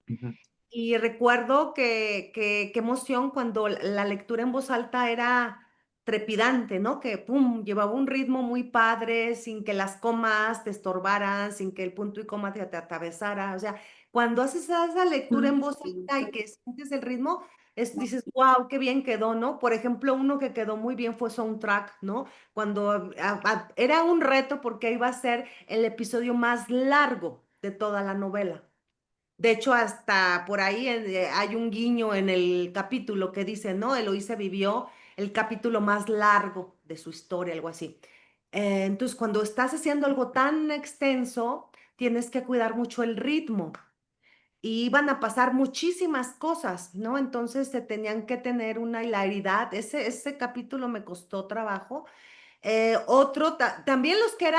Ujú. Y recuerdo qué emoción cuando la lectura en voz alta era trepidante, ¿no? Que, pum, llevaba un ritmo muy padre, sin que las comas te estorbaran, sin que el punto y coma te atravesara. O sea, cuando haces esa lectura en voz alta y que sientes el ritmo, dices, wow, qué bien quedó, ¿no? Por ejemplo, uno que quedó muy bien fue Soundtrack, ¿no? Cuando era un reto porque iba a ser el episodio más largo de toda la novela. De hecho, hasta por ahí hay un guiño en el capítulo que dice, ¿no? Eloísa vivió el capítulo más largo de su historia, algo así. Entonces, cuando estás haciendo algo tan extenso, tienes que cuidar mucho el ritmo y iban a pasar muchísimas cosas, ¿no? Entonces, se tenían que tener una hilaridad. Ese capítulo me costó trabajo. También los que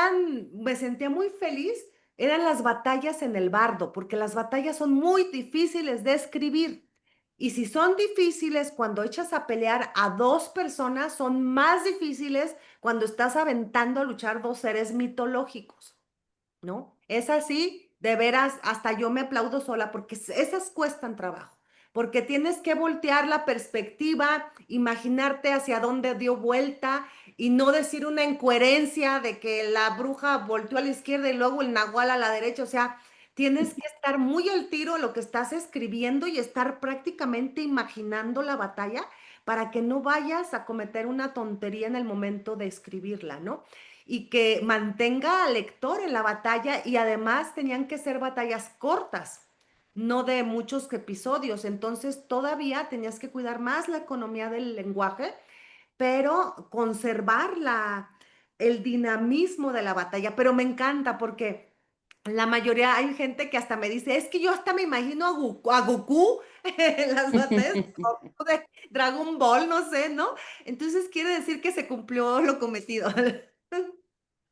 me sentía muy feliz, eran las batallas en el bardo, porque las batallas son muy difíciles de escribir. Y si son difíciles cuando echas a pelear a dos personas, son más difíciles cuando estás aventando a luchar dos seres mitológicos. ¿No? Es así, de veras, hasta yo me aplaudo sola porque esas cuestan trabajo, porque tienes que voltear la perspectiva, imaginarte hacia dónde dio vuelta y no decir una incoherencia de que la bruja volteó a la izquierda y luego el nahual a la derecha, o sea, tienes que estar muy al tiro de lo que estás escribiendo y estar prácticamente imaginando la batalla para que no vayas a cometer una tontería en el momento de escribirla, ¿no? Y que mantenga al lector en la batalla y además tenían que ser batallas cortas, no de muchos episodios. Entonces todavía tenías que cuidar más la economía del lenguaje, pero conservar el dinamismo de la batalla. Pero me encanta porque la mayoría, hay gente que hasta me dice, es que yo hasta me imagino a Goku en las batallas de Dragon Ball, no sé, ¿no? Entonces quiere decir que se cumplió lo cometido.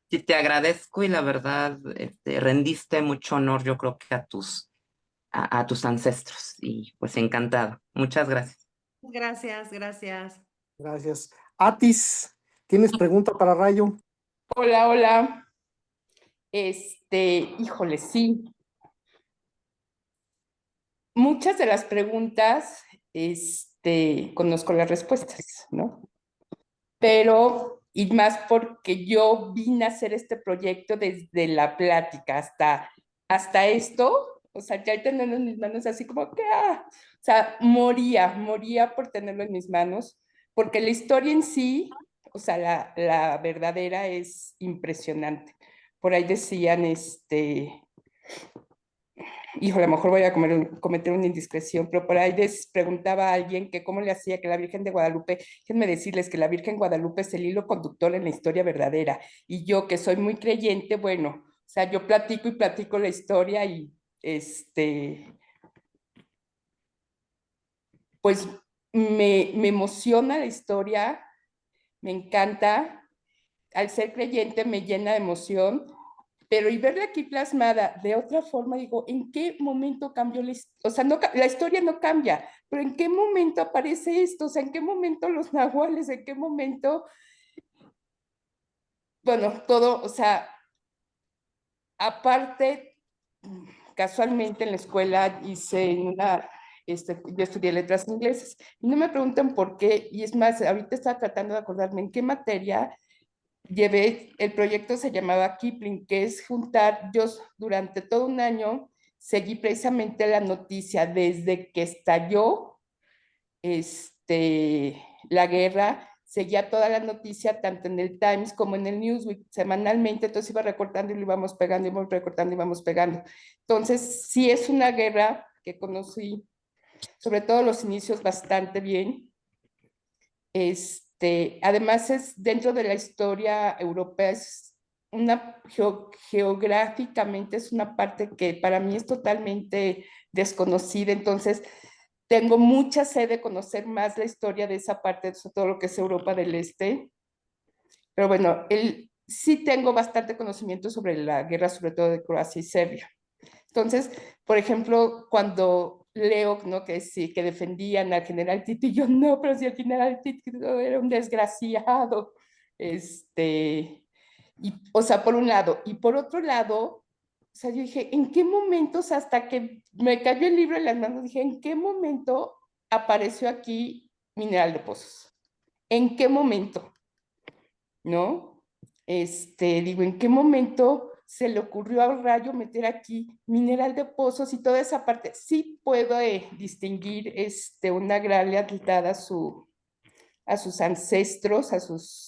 Sí, te agradezco y la verdad, rendiste mucho honor, yo creo que a tus ancestros y pues encantado. Muchas gracias. Gracias, gracias. Gracias. Atis, ¿tienes pregunta para Rayo? Hola, hola. Híjole, sí. Muchas de las preguntas, conozco las respuestas, ¿no? Pero, y más porque yo vine a hacer este proyecto desde la plática hasta esto, o sea, ya tenerlo en mis manos así como que, o sea, moría por tenerlo en mis manos, porque la historia en sí, o sea, la verdadera es impresionante. Por ahí decían, hijo, a lo mejor voy a cometer una indiscreción, pero por ahí preguntaba a alguien que cómo le hacía que la Virgen de Guadalupe, déjenme decirles que la Virgen Guadalupe es el hilo conductor en la historia verdadera, y yo que soy muy creyente, bueno, o sea, yo platico y platico la historia y pues me emociona la historia, me encanta, al ser creyente me llena de emoción, pero y verla aquí plasmada de otra forma, digo, ¿en qué momento cambió la historia? O sea, no, la historia no cambia, pero ¿en qué momento aparece esto? O sea, ¿en qué momento los nahuales? ¿En qué momento? Bueno, todo, o sea, aparte, casualmente en la escuela hice yo estudié letras inglesas, y no me preguntan por qué, y es más, ahorita estaba tratando de acordarme en qué materia llevé, el proyecto se llamaba Kipling, que es juntar, yo durante todo un año seguí precisamente la noticia desde que estalló la guerra, seguía toda la noticia tanto en el Times como en el Newsweek semanalmente, entonces iba recortando y lo íbamos pegando, íbamos recortando y íbamos pegando. Entonces, sí es una guerra que conocí, sobre todo los inicios, bastante bien. Además es dentro de la historia europea, es geográficamente es una parte que para mí es totalmente desconocida, entonces tengo mucha sed de conocer más la historia de esa parte, de todo lo que es Europa del Este. Pero bueno, sí tengo bastante conocimiento sobre la guerra, sobre todo de Croacia y Serbia. Entonces, por ejemplo, cuando leo, ¿no? Que sí, que defendían al general Tito, y yo no, pero si el general Tito era un desgraciado, o sea, por un lado, y por otro lado, o sea, yo dije, ¿en qué momentos, hasta que me cayó el libro en las manos, dije, ¿en qué momento apareció aquí Mineral de Pozos? ¿En qué momento? ¿No? Digo, ¿en qué momento se le ocurrió a Rayo meter aquí Mineral de Pozos y toda esa parte? Sí puedo distinguir una gran lealtad a sus ancestros,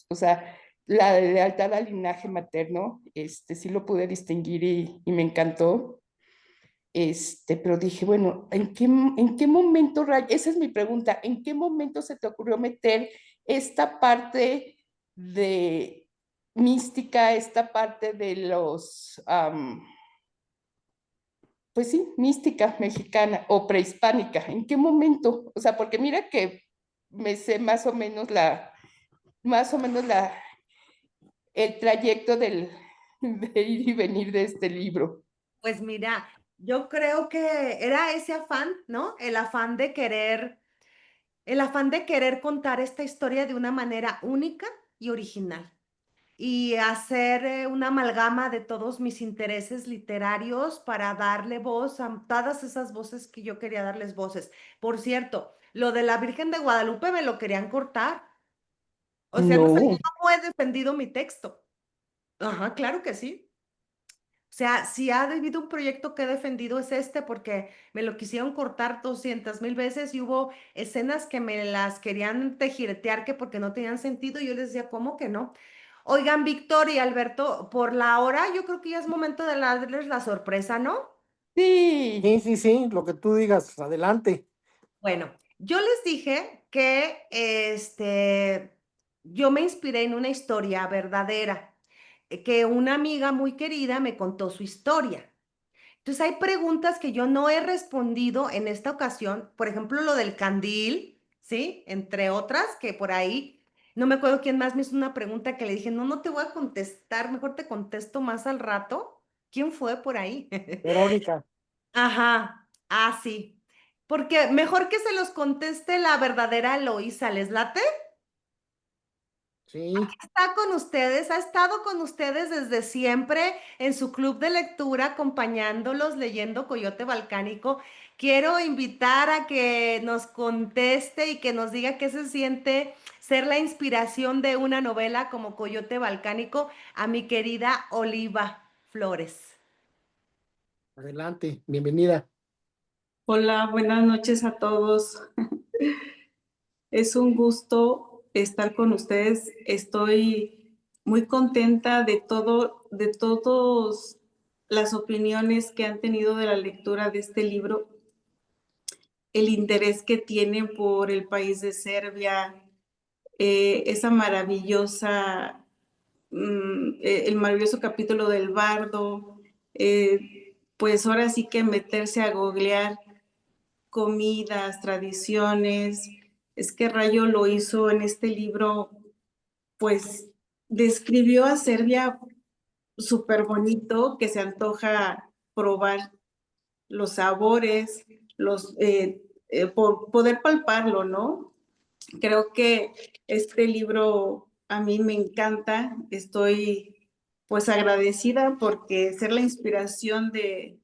o sea, la lealtad al linaje materno, sí lo pude distinguir y me encantó. Pero dije, bueno, ¿en qué momento, Rayo? Esa es mi pregunta, ¿en qué momento se te ocurrió meter esta parte de mística, esta parte de pues sí, mística mexicana o prehispánica? ¿En qué momento? O sea, porque mira que me sé más o menos el trayecto de ir y venir de este libro. Pues mira, yo creo que era ese afán, ¿no? El afán de querer contar esta historia de una manera única y original y hacer una amalgama de todos mis intereses literarios para darle voz a todas esas voces que yo quería darles voces. Por cierto, lo de la Virgen de Guadalupe me lo querían cortar. O sea, no sabía No, cómo he defendido mi texto. Ajá, claro que sí. O sea, si ha habido un proyecto que he defendido es este porque me lo quisieron cortar 200,000 veces y hubo escenas que me las querían tejiretear que porque no tenían sentido y yo les decía, ¿cómo que no? Oigan, Víctor y Alberto, por la hora yo creo que ya es momento de darles la sorpresa, ¿no? Sí, sí, sí, sí, lo que tú digas, adelante. Bueno, yo les dije que yo me inspiré en una historia verdadera, que una amiga muy querida me contó su historia. Entonces hay preguntas que yo no he respondido en esta ocasión, por ejemplo, lo del candil, ¿sí? Entre otras, que por ahí, no me acuerdo quién más me hizo una pregunta que le dije, no, no te voy a contestar, mejor te contesto más al rato. ¿Quién fue por ahí? Verónica, Ajá, sí. Porque mejor que se los conteste la verdadera Eloísa, ¿les late? sí, Está con ustedes, ha estado con ustedes desde siempre en su club de lectura, acompañándolos, leyendo Coyote Balcánico. Quiero invitar a que nos conteste y que nos diga qué se siente ser la inspiración de una novela como Coyote Balcánico a mi querida Oliva Flores. adelante, bienvenida. Hola, buenas noches a todos. Es un gusto estar con ustedes. Estoy muy contenta de todos las opiniones que han tenido de la lectura de este libro, el interés que tienen por el país de Serbia, esa maravillosa, el maravilloso capítulo del bardo, pues ahora sí que meterse a googlear comidas, tradiciones. Es que Rayo lo hizo en este libro, pues describió a Serbia súper bonito, que se antoja probar los sabores, por poder palparlo, ¿no? Creo que este libro a mí me encanta, estoy pues agradecida porque ser la inspiración de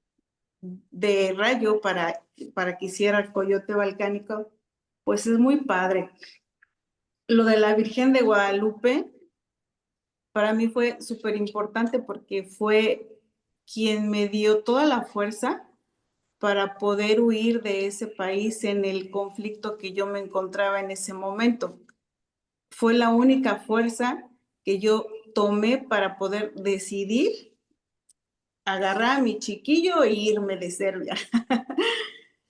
Rayo para que hiciera Coyote Balcánico, pues es muy padre. Lo de la Virgen de Guadalupe, para mí fue súper importante porque fue quien me dio toda la fuerza para poder huir de ese país en el conflicto que yo me encontraba en ese momento. Fue la única fuerza que yo tomé para poder decidir agarrar a mi chiquillo e irme de Serbia.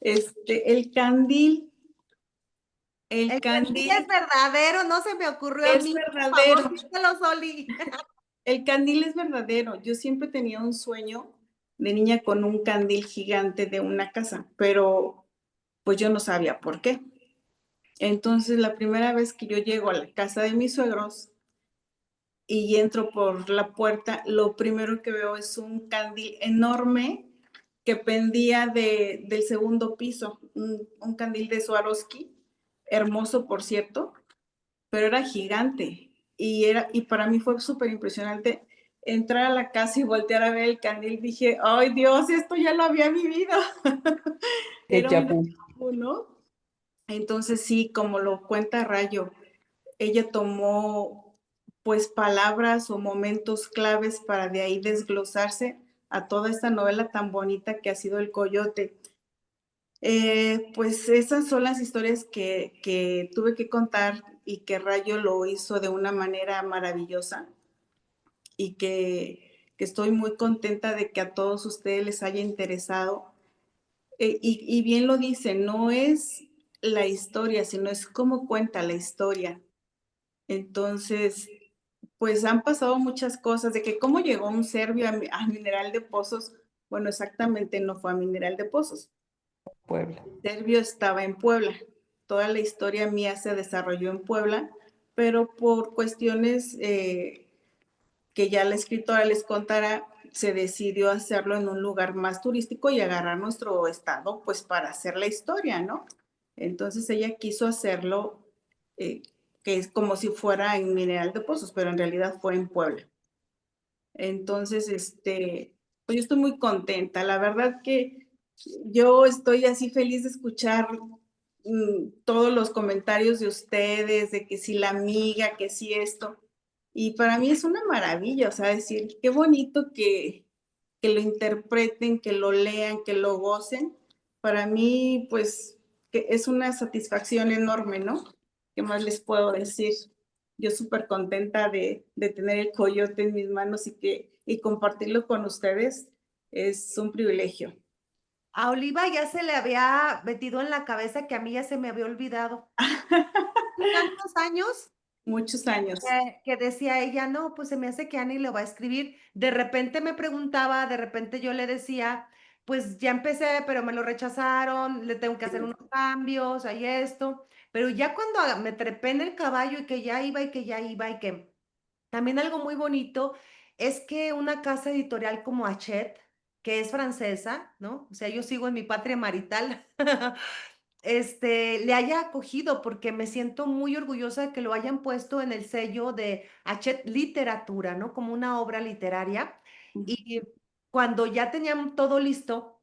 El candil, El candil es verdadero, no se me ocurrió a es mí. Por verdadero. favor, díselo, Soli. El candil es verdadero. Yo siempre tenía un sueño de niña con un candil gigante de una casa, pero pues yo no sabía por qué. Entonces, la primera vez que yo llego a la casa de mis suegros, y entro por la puerta, lo primero que veo es un candil enorme que pendía del segundo piso, un candil de Swarovski, hermoso por cierto, pero era gigante y para mí fue súper impresionante entrar a la casa y voltear a ver el candil. Dije, ay Dios, esto ya lo había vivido. Era un Déjà vu. déjà vu, ¿no? Entonces sí, como lo cuenta Rayo, ella tomó pues palabras o momentos claves para de ahí desglosarse a toda esta novela tan bonita que ha sido El Coyote. Pues esas son las historias que tuve que contar y que Rayo lo hizo de una manera maravillosa y que estoy muy contenta de que a todos ustedes les haya interesado. Y bien lo dice, no es la historia, sino es cómo cuenta la historia. Entonces, pues han pasado muchas cosas, de que cómo llegó un serbio a Mineral de Pozos. Bueno, exactamente no fue a Mineral de Pozos. Puebla. Serbio estaba en Puebla. Toda la historia mía se desarrolló en Puebla, pero por cuestiones que ya la escritora les contará, se decidió hacerlo en un lugar más turístico y agarrar nuestro estado, pues para hacer la historia, ¿no? Entonces ella quiso hacerlo, que es como si fuera en Mineral de Pozos, pero en realidad fue en Puebla. Entonces, pues yo estoy muy contenta. La verdad que yo estoy así feliz de escuchar todos los comentarios de ustedes, de que si la amiga, que si esto. Y para mí es una maravilla, o sea, decir, qué bonito que lo interpreten, que lo lean, que lo gocen. Para mí, pues, que es una satisfacción enorme, ¿no? ¿Qué más les puedo decir? Yo súper contenta de tener el coyote en mis manos y compartirlo con ustedes es un privilegio. A Oliva ya se le había metido en la cabeza que a mí ya se me había olvidado. Tantos años Muchos años. que decía ella, no, pues se me hace que Annie lo va a escribir. De repente me preguntaba, de repente yo le decía, pues ya empecé, pero me lo rechazaron, le tengo que hacer unos cambios, hay esto. Pero ya cuando me trepé en el caballo y que ya iba y que ya iba y que también algo muy bonito es que una casa editorial como Hachette, que es francesa, ¿no? O sea, yo sigo en mi patria marital, le haya acogido porque me siento muy orgullosa de que lo hayan puesto en el sello de Hachette Literatura, ¿no? Como una obra literaria. Y cuando ya tenían todo listo,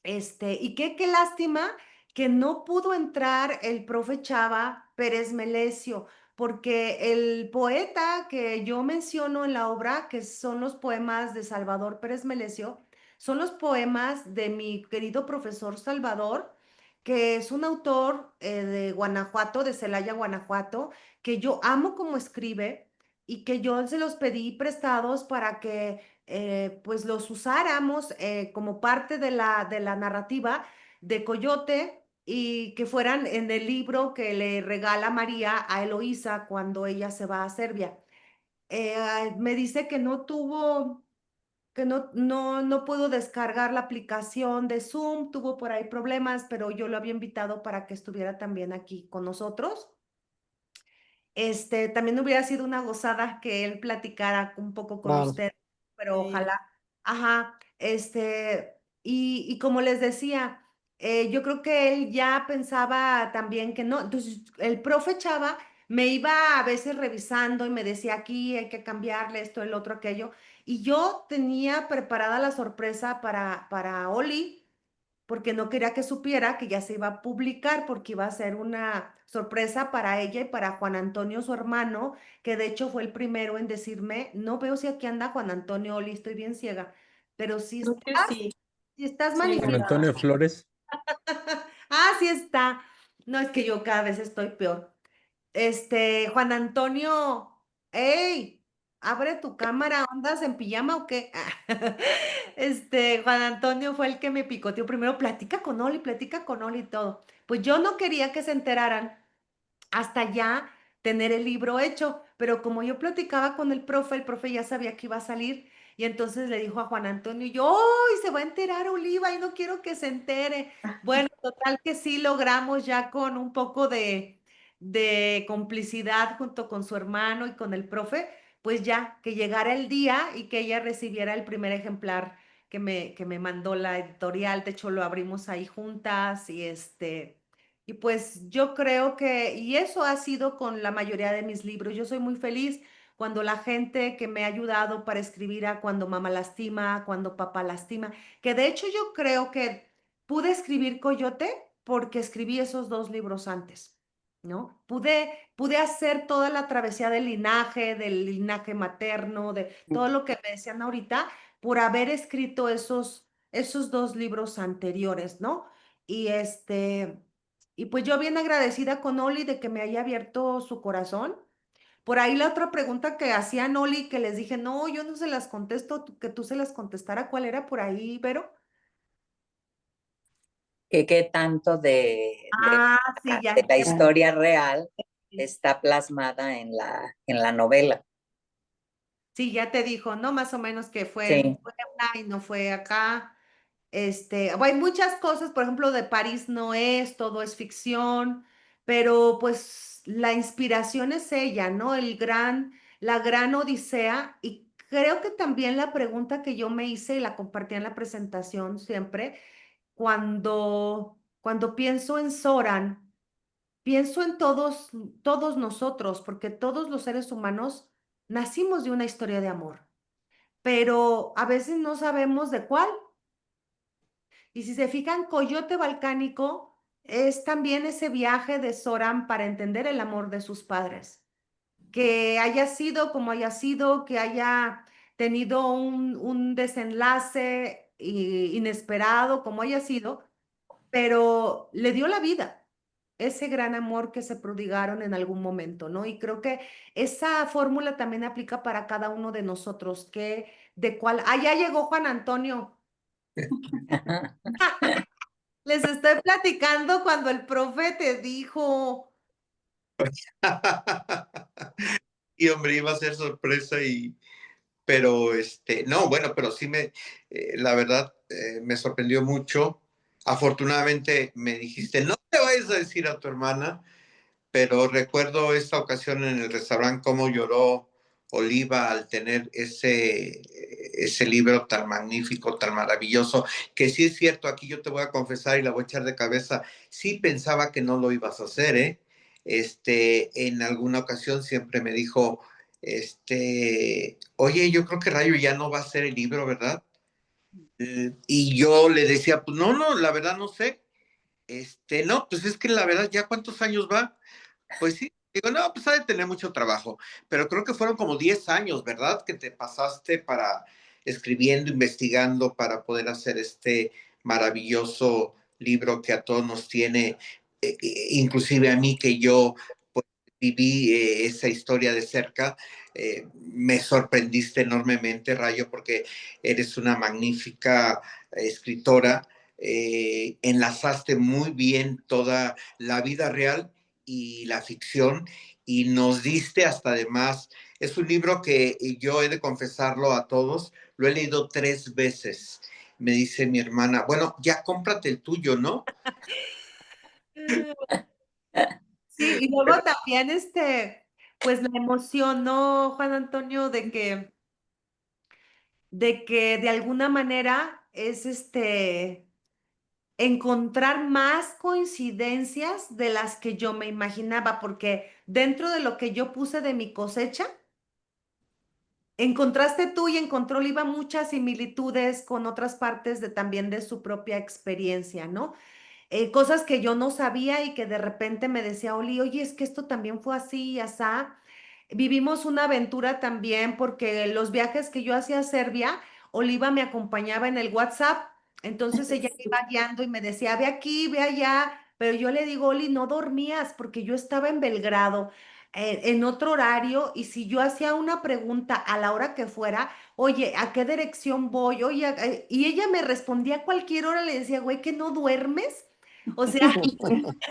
y qué lástima que no pudo entrar el profe Chava Pérez Melesio, porque el poeta que yo menciono en la obra, que son los poemas de Salvador Pérez Melesio, son los poemas de mi querido profesor Salvador, que es un autor de Guanajuato, de Celaya, Guanajuato, que yo amo como escribe y que yo se los pedí prestados para que pues los usáramos como parte de la narrativa de Coyote y que fueran en el libro que le regala María a Eloísa cuando ella se va a Serbia. Me dice que no tuvo, que no pudo descargar la aplicación de Zoom, tuvo por ahí problemas, pero yo lo había invitado para que estuviera también aquí con nosotros. También hubiera sido una gozada que él platicara un poco con Claro. usted, pero Sí. ojalá. Ajá, y como les decía, yo creo que él ya pensaba también que no. Entonces, el profe Chava me iba a veces revisando y me decía aquí hay que cambiarle esto, el otro, aquello. Y yo tenía preparada la sorpresa para Oli porque no quería que supiera que ya se iba a publicar, porque iba a ser una sorpresa para ella y para Juan Antonio, su hermano, que de hecho fue el primero en decirme, no veo si aquí anda Juan Antonio, Oli, estoy bien ciega, pero Creo que sí. si estás Sí, Juan manifestando. Antonio Flores. Ah, sí está. No, es que yo cada vez estoy peor. Juan Antonio, ¡ey! Abre tu cámara, ¿andas en pijama o qué? Juan Antonio fue el que me picoteó primero, platica con Oli y todo. Pues yo no quería que se enteraran hasta ya tener el libro hecho, pero como yo platicaba con el profe ya sabía que iba a salir y entonces le dijo a Juan Antonio, y yo, ¡ay, se va a enterar Oliva y no quiero que se entere! Bueno, total que sí logramos ya con un poco de complicidad junto con su hermano y con el profe, pues ya, que llegara el día y que ella recibiera el primer ejemplar que me mandó la editorial. De hecho, lo abrimos ahí juntas y pues yo creo que, y eso ha sido con la mayoría de mis libros. Yo soy muy feliz cuando la gente que me ha ayudado para escribir a Cuando mamá lastima, Cuando papá lastima, que de hecho yo creo que pude escribir Coyote porque escribí esos dos libros antes, ¿no? Pude hacer toda la travesía del linaje materno, de todo lo que me decían ahorita, por haber escrito esos dos libros anteriores, ¿no? Y y pues yo bien agradecida con Oli de que me haya abierto su corazón. Por ahí la otra pregunta que hacían Oli, que les dije, no, yo no se las contesto, que tú se las contestara, ¿cuál era por ahí, Vero? Que qué tanto Ah, sí, de ya. la historia real está plasmada en la novela. Sí, ya te dijo, ¿no? Más o menos que Sí. fue una y no fue acá. Hay muchas cosas, por ejemplo, de París no es, todo es ficción, pero pues la inspiración es ella, ¿no? La gran odisea. Y creo que también la pregunta que yo me hice y la compartí en la presentación siempre, cuando pienso en Soran, pienso en todos nosotros, porque todos los seres humanos nacimos de una historia de amor, pero a veces no sabemos de cuál. Y si se fijan, Coyote Balcánico es también ese viaje de Soran para entender el amor de sus padres. Que haya sido como haya sido, que haya tenido un desenlace inesperado, como haya sido, pero le dio la vida, ese gran amor que se prodigaron en algún momento, ¿no? Y creo que esa fórmula también aplica para cada uno de nosotros, que de cuál, ya llegó Juan Antonio. Les estoy platicando cuando el profe te dijo. Y hombre, iba a ser sorpresa pero no, bueno, pero sí la verdad, me sorprendió mucho. Afortunadamente me dijiste, no te vayas a decir a tu hermana, pero recuerdo esta ocasión en el restaurante cómo lloró Oliva al tener ese libro tan magnífico, tan maravilloso, que sí es cierto, aquí yo te voy a confesar y la voy a echar de cabeza, sí pensaba que no lo ibas a hacer, ¿eh? En alguna ocasión siempre me dijo, oye, yo creo que Rayo ya no va a hacer el libro, ¿verdad? Y yo le decía, pues no, la verdad no sé. No, pues es que la verdad, ¿ya cuántos años va? Pues sí, digo, no, pues ha de tener mucho trabajo, pero creo que fueron como 10 años, ¿verdad? Que te pasaste para escribiendo, investigando, para poder hacer este maravilloso libro que a todos nos tiene, inclusive a mí que yo pues, viví esa historia de cerca, me sorprendiste enormemente, Rayo, porque eres una magnífica escritora, enlazaste muy bien toda la vida real y la ficción y nos diste hasta además, es un libro que yo he de confesarlo a todos, lo he leído 3 veces. Me dice mi hermana, bueno, ya cómprate el tuyo, ¿no? Sí, y luego también pues la emoción, ¿no, Juan Antonio? De que de alguna manera es encontrar más coincidencias de las que yo me imaginaba, porque dentro de lo que yo puse de mi cosecha, encontraste tú y encontró Oliva muchas similitudes con otras partes también de su propia experiencia, ¿no? Cosas que yo no sabía y que de repente me decía Oli, oye, es que esto también fue así y asá. Vivimos una aventura también porque los viajes que yo hacía a Serbia, Oliva me acompañaba en el WhatsApp, entonces ella me iba guiando y me decía, ve aquí, ve allá, pero yo le digo, Oli, no dormías porque yo estaba en Belgrado en otro horario y si yo hacía una pregunta a la hora que fuera, oye, ¿a qué dirección voy? Oye, y ella me respondía a cualquier hora, le decía, güey, ¿que no duermes? O sea,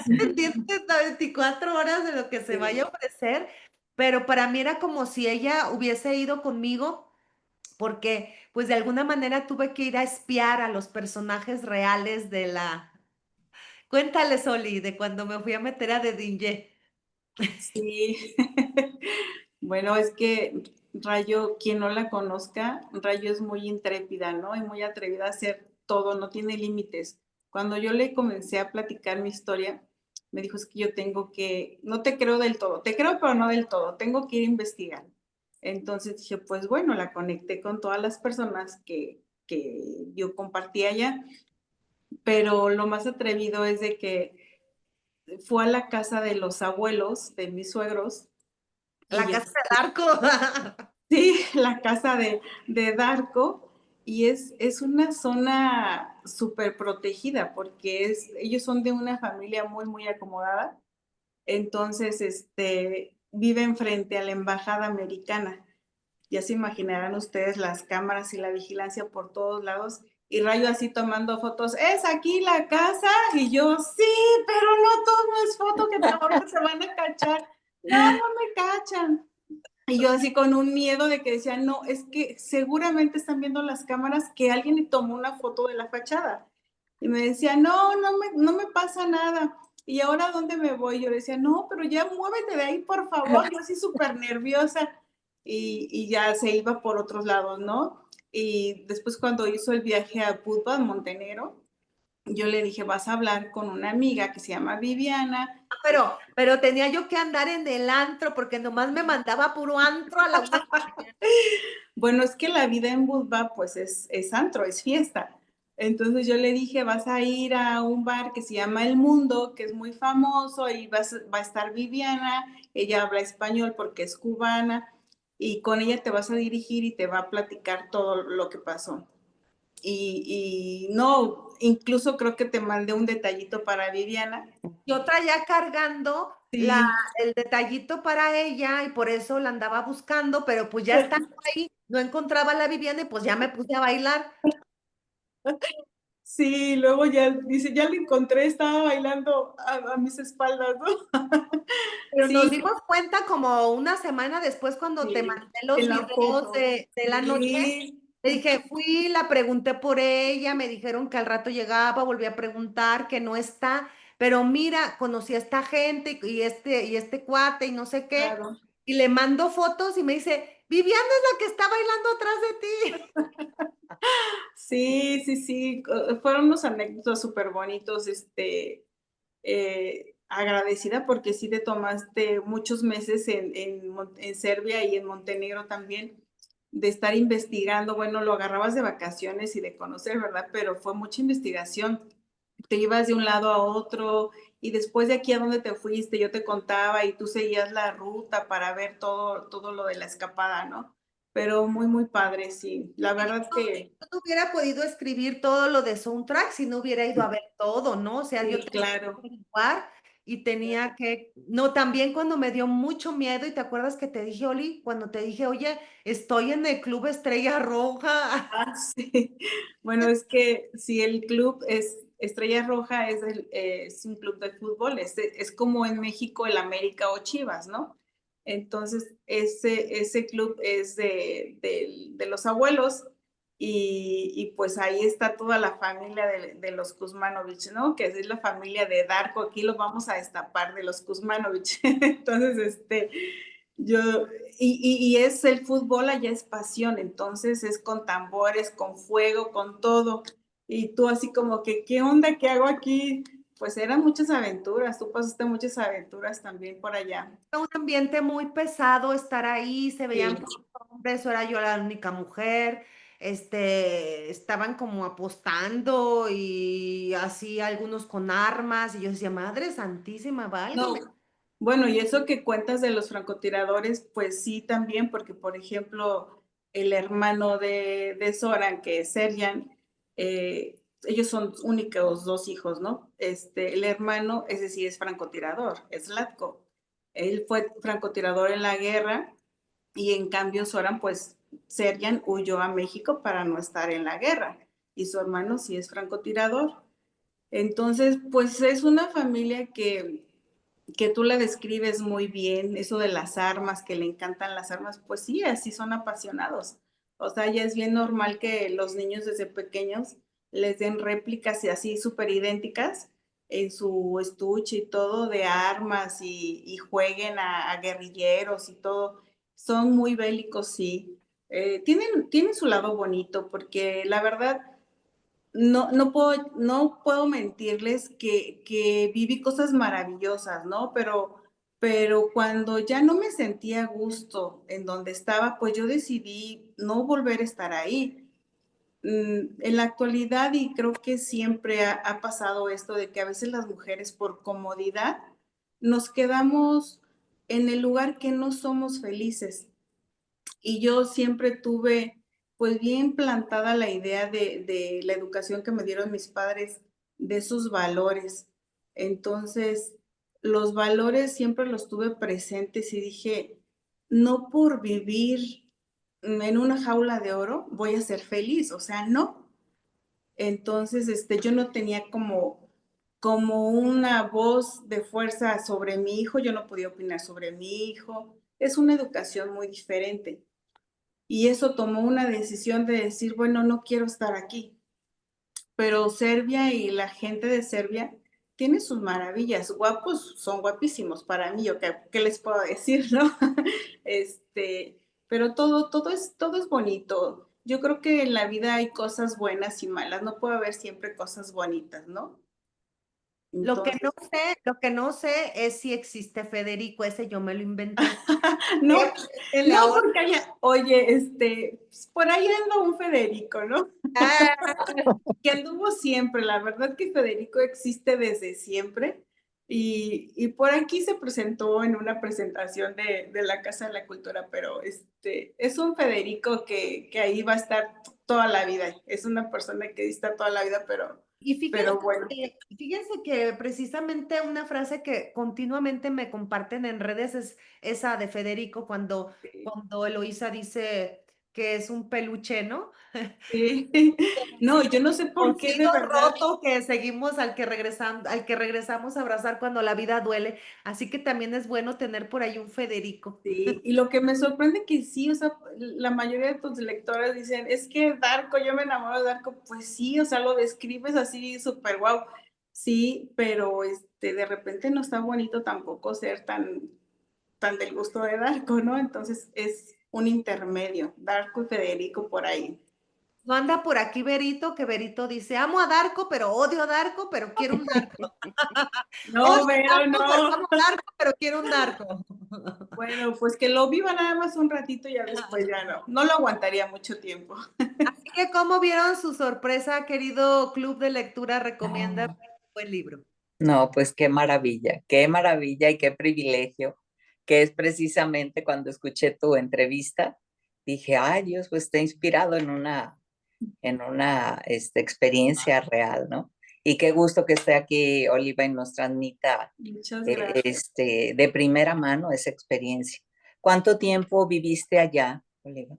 pendiente 24 horas de lo que se vaya a ofrecer, pero para mí era como si ella hubiese ido conmigo, porque pues de alguna manera tuve que ir a espiar a los personajes reales de la... Cuéntale, Soli, de cuando me fui a meter a Dedinje. Sí. Bueno, es que Rayo, quien no la conozca, Rayo es muy intrépida, ¿no? Y muy atrevida a hacer todo, no tiene límites. Cuando yo le comencé a platicar mi historia, me dijo, es que yo tengo que, no te creo del todo, te creo pero no del todo, tengo que ir a investigar. Entonces dije, pues bueno, la conecté con todas las personas que yo compartía allá, pero lo más atrevido es de que fue a la casa de los abuelos de mis suegros. La casa de Darko. Sí, la casa de Darko, y es una zona súper protegida porque ellos son de una familia muy, muy acomodada. Entonces, viven frente a la embajada americana. Ya se imaginarán ustedes las cámaras y la vigilancia por todos lados. Y Rayo así tomando fotos, ¿es aquí la casa? Y yo, sí, pero no tomes foto que ahora se van a cachar. No, no me cachan. Y yo así con un miedo de que decía, no, es que seguramente están viendo las cámaras que alguien le tomó una foto de la fachada. Y me decía, no, no me pasa nada. ¿Y ahora dónde me voy? Yo le decía, no, pero ya muévete de ahí, por favor. Yo así súper nerviosa. Y ya se iba por otros lados, ¿no? Y después cuando hizo el viaje a Budva, Montenegro, yo le dije, vas a hablar con una amiga que se llama Viviana. Pero tenía yo que andar en el antro porque nomás me mandaba puro antro a la Bueno, es que la vida en Budva pues es antro, es fiesta. Entonces yo le dije, vas a ir a un bar que se llama El Mundo, que es muy famoso, y va a estar Viviana, ella habla español porque es cubana, y con ella te vas a dirigir y te va a platicar todo lo que pasó. Y no, incluso creo que te mandé un detallito para Viviana. Yo traía cargando Sí. el detallito para ella y por eso la andaba buscando, pero pues ya estando ahí, no encontraba a la Viviana y pues ya me puse a bailar. Sí, luego ya dice, ya la encontré, estaba bailando a mis espaldas, ¿no? Pero Sí. nos dimos cuenta como una semana después cuando te Sí, mandé los en la videos foto. de la noche. Sí. Le dije, fui, la pregunté por ella, me dijeron que al rato llegaba, volví a preguntar, que no está, pero mira, conocí a esta gente y este cuate y no sé qué, Claro. y le mando fotos y me dice, Viviana es la que está bailando atrás de ti. Sí, fueron unos anécdotas súper bonitos, agradecida porque sí te tomaste muchos meses en Serbia y en Montenegro también, de estar investigando, bueno, lo agarrabas de vacaciones y de conocer, ¿verdad? Pero fue mucha investigación, te ibas de un lado a otro y después de aquí a donde te fuiste, yo te contaba y tú seguías la ruta para ver todo lo de la escapada, ¿no? Pero muy, muy padre, sí. La verdad que... Yo no hubiera podido escribir todo lo de soundtrack si no hubiera ido a ver todo, ¿no? O sea, Sí, yo tenía claro. que averiguar y tenía que, no, también cuando me dio mucho miedo y te acuerdas que te dije, Oli, cuando te dije, oye, estoy en el Club Estrella Roja. Ah, sí. Bueno, es que si el club es Estrella Roja, es un club de fútbol, es como en México el América o Chivas, ¿no? Entonces, ese club es de los abuelos y pues ahí está toda la familia de los Kuzmanovich, ¿no? Que es la familia de Darko, aquí lo vamos a destapar de los Kuzmanovich. Entonces, yo, y es el fútbol, allá es pasión, entonces es con tambores, con fuego, con todo. Y tú así como que, ¿qué onda? ¿Qué hago aquí? Pues eran muchas aventuras, tú pasaste muchas aventuras también por allá. Era un ambiente muy pesado estar ahí, se veían Sí. puros hombres, era yo la única mujer, estaban como apostando y así algunos con armas y yo decía, Madre Santísima, válgame. No, bueno, y eso que cuentas de los francotiradores, pues sí también, porque por ejemplo, el hermano de Zoran, que es Serjan, ellos son únicos dos hijos, ¿no? El hermano, ese sí es francotirador, es Zlatko. Él fue francotirador en la guerra y en cambio Zoran, pues Serjan huyó a México para no estar en la guerra y su hermano sí es francotirador. Entonces, pues es una familia que tú la describes muy bien, eso de las armas, que le encantan las armas, pues sí, así son apasionados. O sea, ya es bien normal que los niños desde pequeños les den réplicas y así súper idénticas en su estuche y todo de armas y jueguen a guerrilleros y todo. son muy bélicos, sí. Tienen su lado bonito, porque la verdad, no puedo mentirles que viví cosas maravillosas, ¿no? Pero cuando ya no me sentía a gusto en donde estaba, pues yo decidí no volver a estar ahí. En la actualidad, y creo que siempre ha pasado esto de que a veces las mujeres por comodidad nos quedamos en el lugar que no somos felices. Y yo siempre tuve pues bien plantada la idea de la educación que me dieron mis padres, de sus valores. Entonces, los valores siempre los tuve presentes y dije, no por vivir en una jaula de oro voy a ser feliz, o sea, no. Entonces, yo no tenía como una voz de fuerza sobre mi hijo, yo no podía opinar sobre mi hijo. Es una educación muy diferente. Y eso tomó una decisión de decir, bueno, no quiero estar aquí. Pero Serbia y la gente de Serbia tiene sus maravillas. Guapos, son guapísimos para mí, yo qué les puedo decir, ¿no? Pero todo es bonito. Yo creo que en la vida hay cosas buenas y malas, no puede haber siempre cosas bonitas, ¿no? Lo que Entonces, no sé es si existe Federico, ese yo me lo inventé. no, Pregúntenle no, ahora. porque oye, pues, por ahí anda un Federico, ¿no? Ah, Que anduvo siempre, la verdad que Federico existe desde siempre y por aquí se presentó en una presentación de la Casa de la Cultura, pero es un Federico que ahí va a estar toda la vida, es una persona que está toda la vida, y pero bueno. fíjense que precisamente una frase que continuamente me comparten en redes es esa de Federico cuando Eloísa dice que es un peluche, ¿no? Sí. No, yo no sé por qué de Cosido verdad. roto que seguimos al que regresamos a abrazar cuando la vida duele. Así que también es bueno tener por ahí un Federico. Sí, y lo que me sorprende que sí, o sea, la mayoría de tus lectoras dicen, es que Darko, yo me enamoro de Darko, pues sí, o sea, lo describes así súper guau, sí, pero de repente no está bonito tampoco ser tan del gusto de Darko, ¿no? Entonces es un intermedio, Darko y Federico por ahí. No anda por aquí Berito, que Berito dice, amo a Darko, pero odio a Darko, pero quiero un Darko. No, Odio a pero Darko, pero no. amo a Darko, pero quiero un Darko. Bueno, pues que lo viva nada más un ratito y ya después ya no lo aguantaría mucho tiempo. Así que, ¿cómo vieron su sorpresa, querido Club de Lectura? Recomienda un buen libro. No, pues qué maravilla y qué privilegio, que es precisamente cuando escuché tu entrevista, dije, ay Dios, pues está inspirado en una experiencia real, ¿no? Y qué gusto que esté aquí Oliva y nos transmita Muchas gracias. de primera mano esa experiencia. ¿Cuánto tiempo viviste allá, Oliva?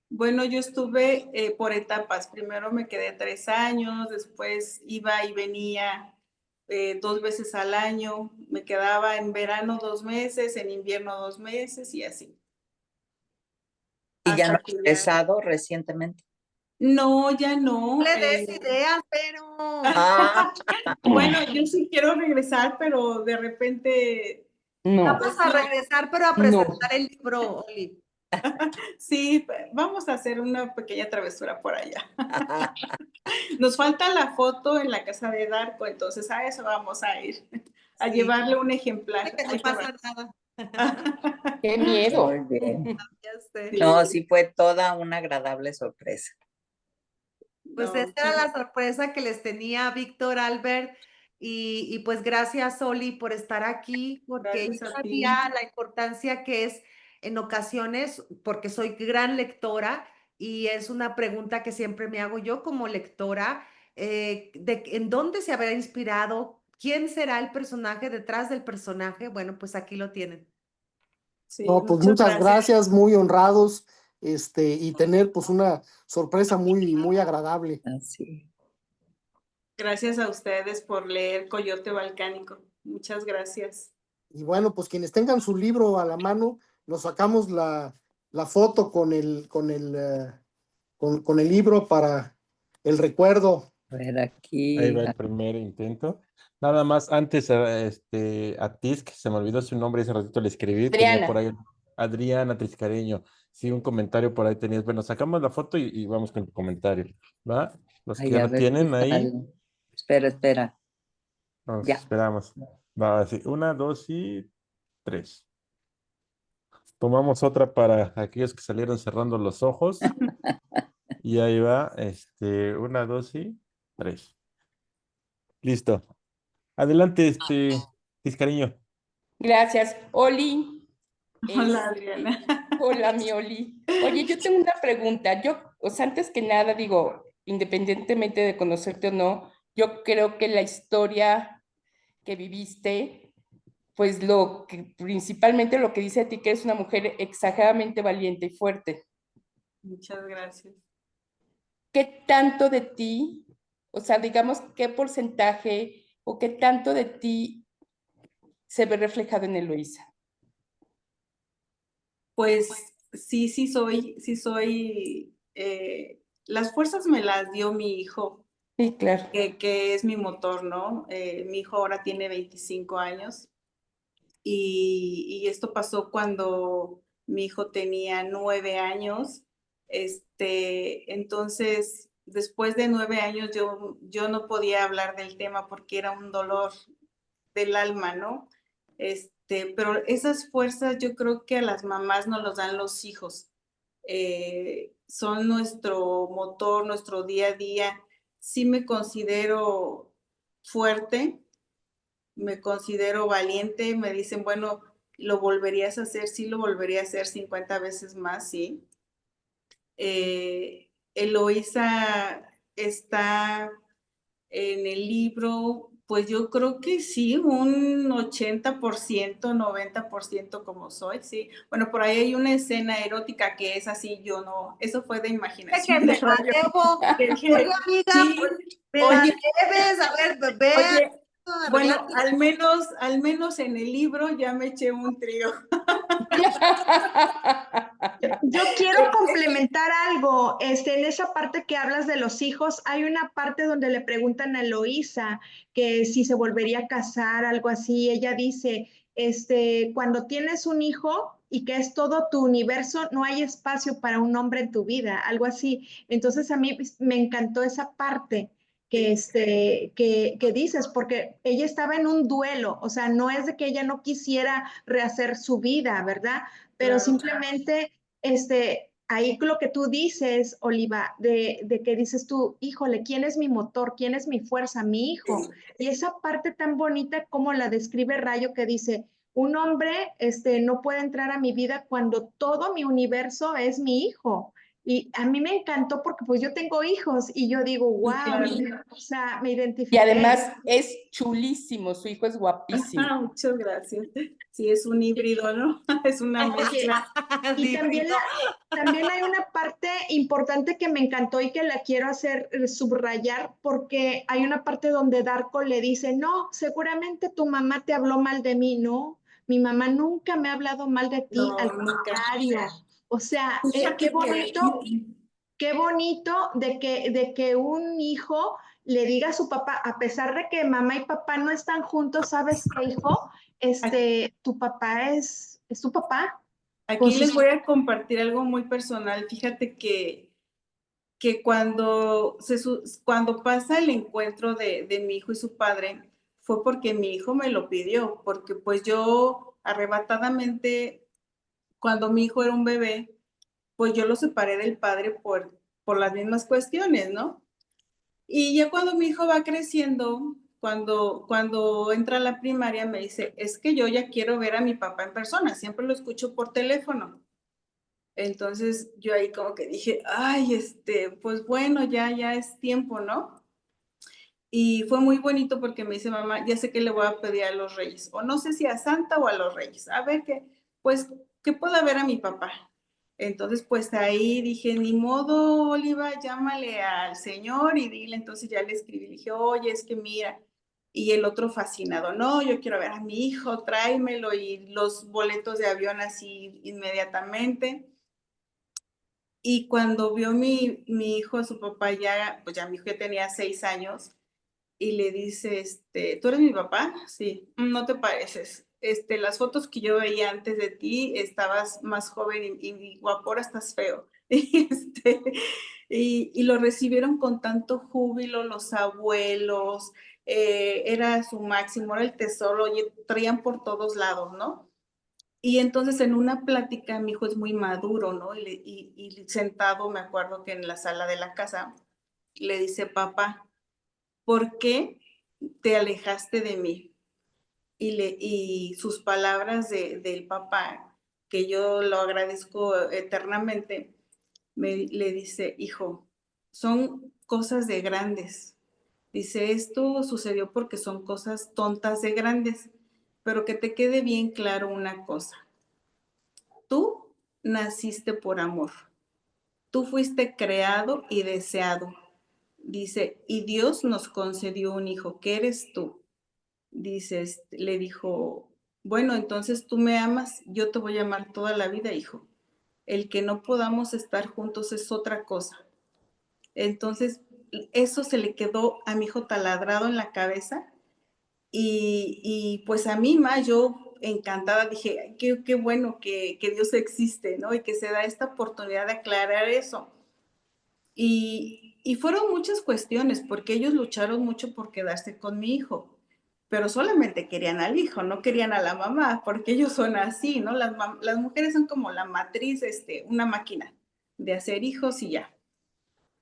Bueno, yo estuve por etapas. Primero me quedé 3 años, después iba y venía 2 veces al año. Me quedaba en verano 2 meses, en invierno 2 meses y así. ¿Y ya no Hasta has que ya. regresado recientemente? No, ya no. No le des ideas, pero Ah, Bueno, yo sí quiero regresar, pero de repente, No, vamos a regresar, pero a presentar el libro, Oli. sí, vamos a hacer una pequeña travesura por allá. Nos falta la foto en la casa de Darko, entonces a eso vamos a ir, a Sí. llevarle un ejemplar. Que no pasa nada. qué miedo. muy bien. Ya sé. No, sí fue toda una agradable sorpresa. Pues No, esta era la sorpresa que les tenía Víctor, Albert, y pues gracias, Oli, por estar aquí, porque yo gracias a ti. sabía la importancia que es en ocasiones, porque soy gran lectora, y es una pregunta que siempre me hago yo como lectora, ¿en dónde se habrá inspirado? ¿Quién será el personaje detrás del personaje? Bueno, pues aquí lo tienen. Sí, No, pues muchas gracias, muy honrados, y tener pues una sorpresa muy, muy agradable. Así. Gracias a ustedes por leer Coyote Balcánico. Muchas gracias. Y bueno, pues quienes tengan su libro a la mano, nos sacamos la foto con el libro para el recuerdo. A ver, aquí. Ahí va el primer intento. Nada más antes, a Tisk, se me olvidó su nombre, ese ratito le escribí. Tenía Adriana. por ahí Adriana Tiscareño. Sí, un comentario por ahí tenías. Bueno, sacamos la foto y vamos con tu comentario. ¿Va? Los que Ay, ya a lo ver si tienen ahí, sale. Espera. nos Ya. esperamos. Va así, 1, 2 y 3. Tomamos otra para aquellos que salieron cerrando los ojos. Y ahí va, 1, 2 y 3. Listo. Adelante, Tiscareño. Gracias. Oli, Hola, Adriana. hola, mi Oli. Oye, yo tengo una pregunta. O sea, antes que nada, digo, independientemente de conocerte o no, yo creo que la historia que viviste, pues principalmente lo que dice a ti que eres una mujer exageradamente valiente y fuerte. Muchas gracias. ¿Qué tanto de ti, o sea, digamos, qué porcentaje o qué tanto de ti se ve reflejado en Eloísa? Pues sí soy, las fuerzas me las dio mi hijo, Sí, claro. que es mi motor, ¿no? Mi hijo ahora tiene 25 años y esto pasó cuando mi hijo tenía 9 años. Entonces, después de 9 años yo no podía hablar del tema porque era un dolor del alma, ¿no? Pero esas fuerzas yo creo que a las mamás nos los dan los hijos. Son nuestro motor, nuestro día a día. Sí me considero fuerte, me considero valiente, me dicen, bueno, ¿lo volverías a hacer? Sí, lo volvería a hacer 50 veces más, sí. Eloísa está en el libro, pues yo creo que sí, un 80%, 90% como soy, sí. Bueno, por ahí hay una escena erótica que es así, yo no, eso fue de Que imaginación. me la debo. Oye, amiga, Sí, pues, me la oye, debes. A ver, bebé. oye, bueno, al menos en el libro ya me eché un trío. Yo quiero complementar algo, en esa parte que hablas de los hijos, hay una parte donde le preguntan a Eloísa que si se volvería a casar, algo así, ella dice, cuando tienes un hijo y que es todo tu universo, no hay espacio para un hombre en tu vida, algo así. Entonces a mí me encantó esa parte que dices, porque ella estaba en un duelo, o sea, no es de que ella no quisiera rehacer su vida, ¿verdad? Pero Claro. simplemente ahí lo que tú dices, Oliva, de que dices tú, híjole, ¿quién es mi motor? ¿Quién es mi fuerza? Mi hijo. Y esa parte tan bonita como la describe Rayo que dice, un hombre no puede entrar a mi vida cuando todo mi universo es mi hijo. Y a mí me encantó porque pues yo tengo hijos y yo digo, wow, Claro. o sea, me identifiqué. Y además es chulísimo, su hijo es guapísimo. Muchas gracias. Sí, es un híbrido, ¿no? Es una mezcla. Y también hay una parte importante que me encantó y que la quiero hacer subrayar porque hay una parte donde Darko le dice, no, seguramente tu mamá te habló mal de mí, no, mi mamá nunca me ha hablado mal de ti, No, al nunca. contrario. O sea, Fíjate qué bonito de que un hijo le diga a su papá, a pesar de que mamá y papá no están juntos, ¿sabes qué, hijo? Tu papá es tu papá. Aquí les voy a compartir algo muy personal. Fíjate que cuando pasa el encuentro de mi hijo y su padre, fue porque mi hijo me lo pidió, porque pues yo arrebatadamente, cuando mi hijo era un bebé, pues yo lo separé del padre por las mismas cuestiones, ¿no? Y ya cuando mi hijo va creciendo, cuando entra a la primaria, me dice, es que yo ya quiero ver a mi papá en persona, siempre lo escucho por teléfono. Entonces yo ahí como que dije, ay, pues bueno, ya es tiempo, ¿no? Y fue muy bonito porque me dice, mamá, ya sé que le voy a pedir a los reyes, o no sé si a Santa o a los reyes, a ver pues, que pueda ver a mi papá. Entonces, pues ahí dije, ni modo, Oliva, llámale al señor y dile, entonces ya le escribí, dije, oye, es que mira, y el otro fascinado, no, yo quiero ver a mi hijo, tráemelo, y los boletos de avión así inmediatamente. Y cuando vio mi hijo a su papá ya, pues ya mi hijo ya tenía 6 años, y le dice, ¿tú eres mi papá? Sí, no te pareces. las fotos que yo veía antes de ti, estabas más joven y guapo, ahora estás feo. Y lo recibieron con tanto júbilo los abuelos, era su máximo, era el tesoro, y traían por todos lados, ¿no? Y entonces en una plática, mi hijo es muy maduro, ¿no? Y sentado, me acuerdo que en la sala de la casa, le dice, papá, ¿por qué te alejaste de mí? Y sus palabras del papá, que yo lo agradezco eternamente, le dice, hijo, son cosas de grandes. Dice, esto sucedió porque son cosas tontas de grandes, pero que te quede bien claro una cosa. Tú naciste por amor. Tú fuiste creado y deseado. Dice, y Dios nos concedió un hijo, que eres tú. Dice, le dijo, bueno, entonces tú me amas, yo te voy a amar toda la vida, hijo. El que no podamos estar juntos es otra cosa. Entonces, eso se le quedó a mi hijo taladrado en la cabeza y pues a mí más, yo encantada dije, qué bueno que Dios existe, ¿no? Y que se da esta oportunidad de aclarar eso. Y fueron muchas cuestiones, porque ellos lucharon mucho por quedarse con mi hijo, pero solamente querían al hijo, no querían a la mamá, porque ellos son así, ¿no? Las mujeres son como la matriz, una máquina de hacer hijos y ya.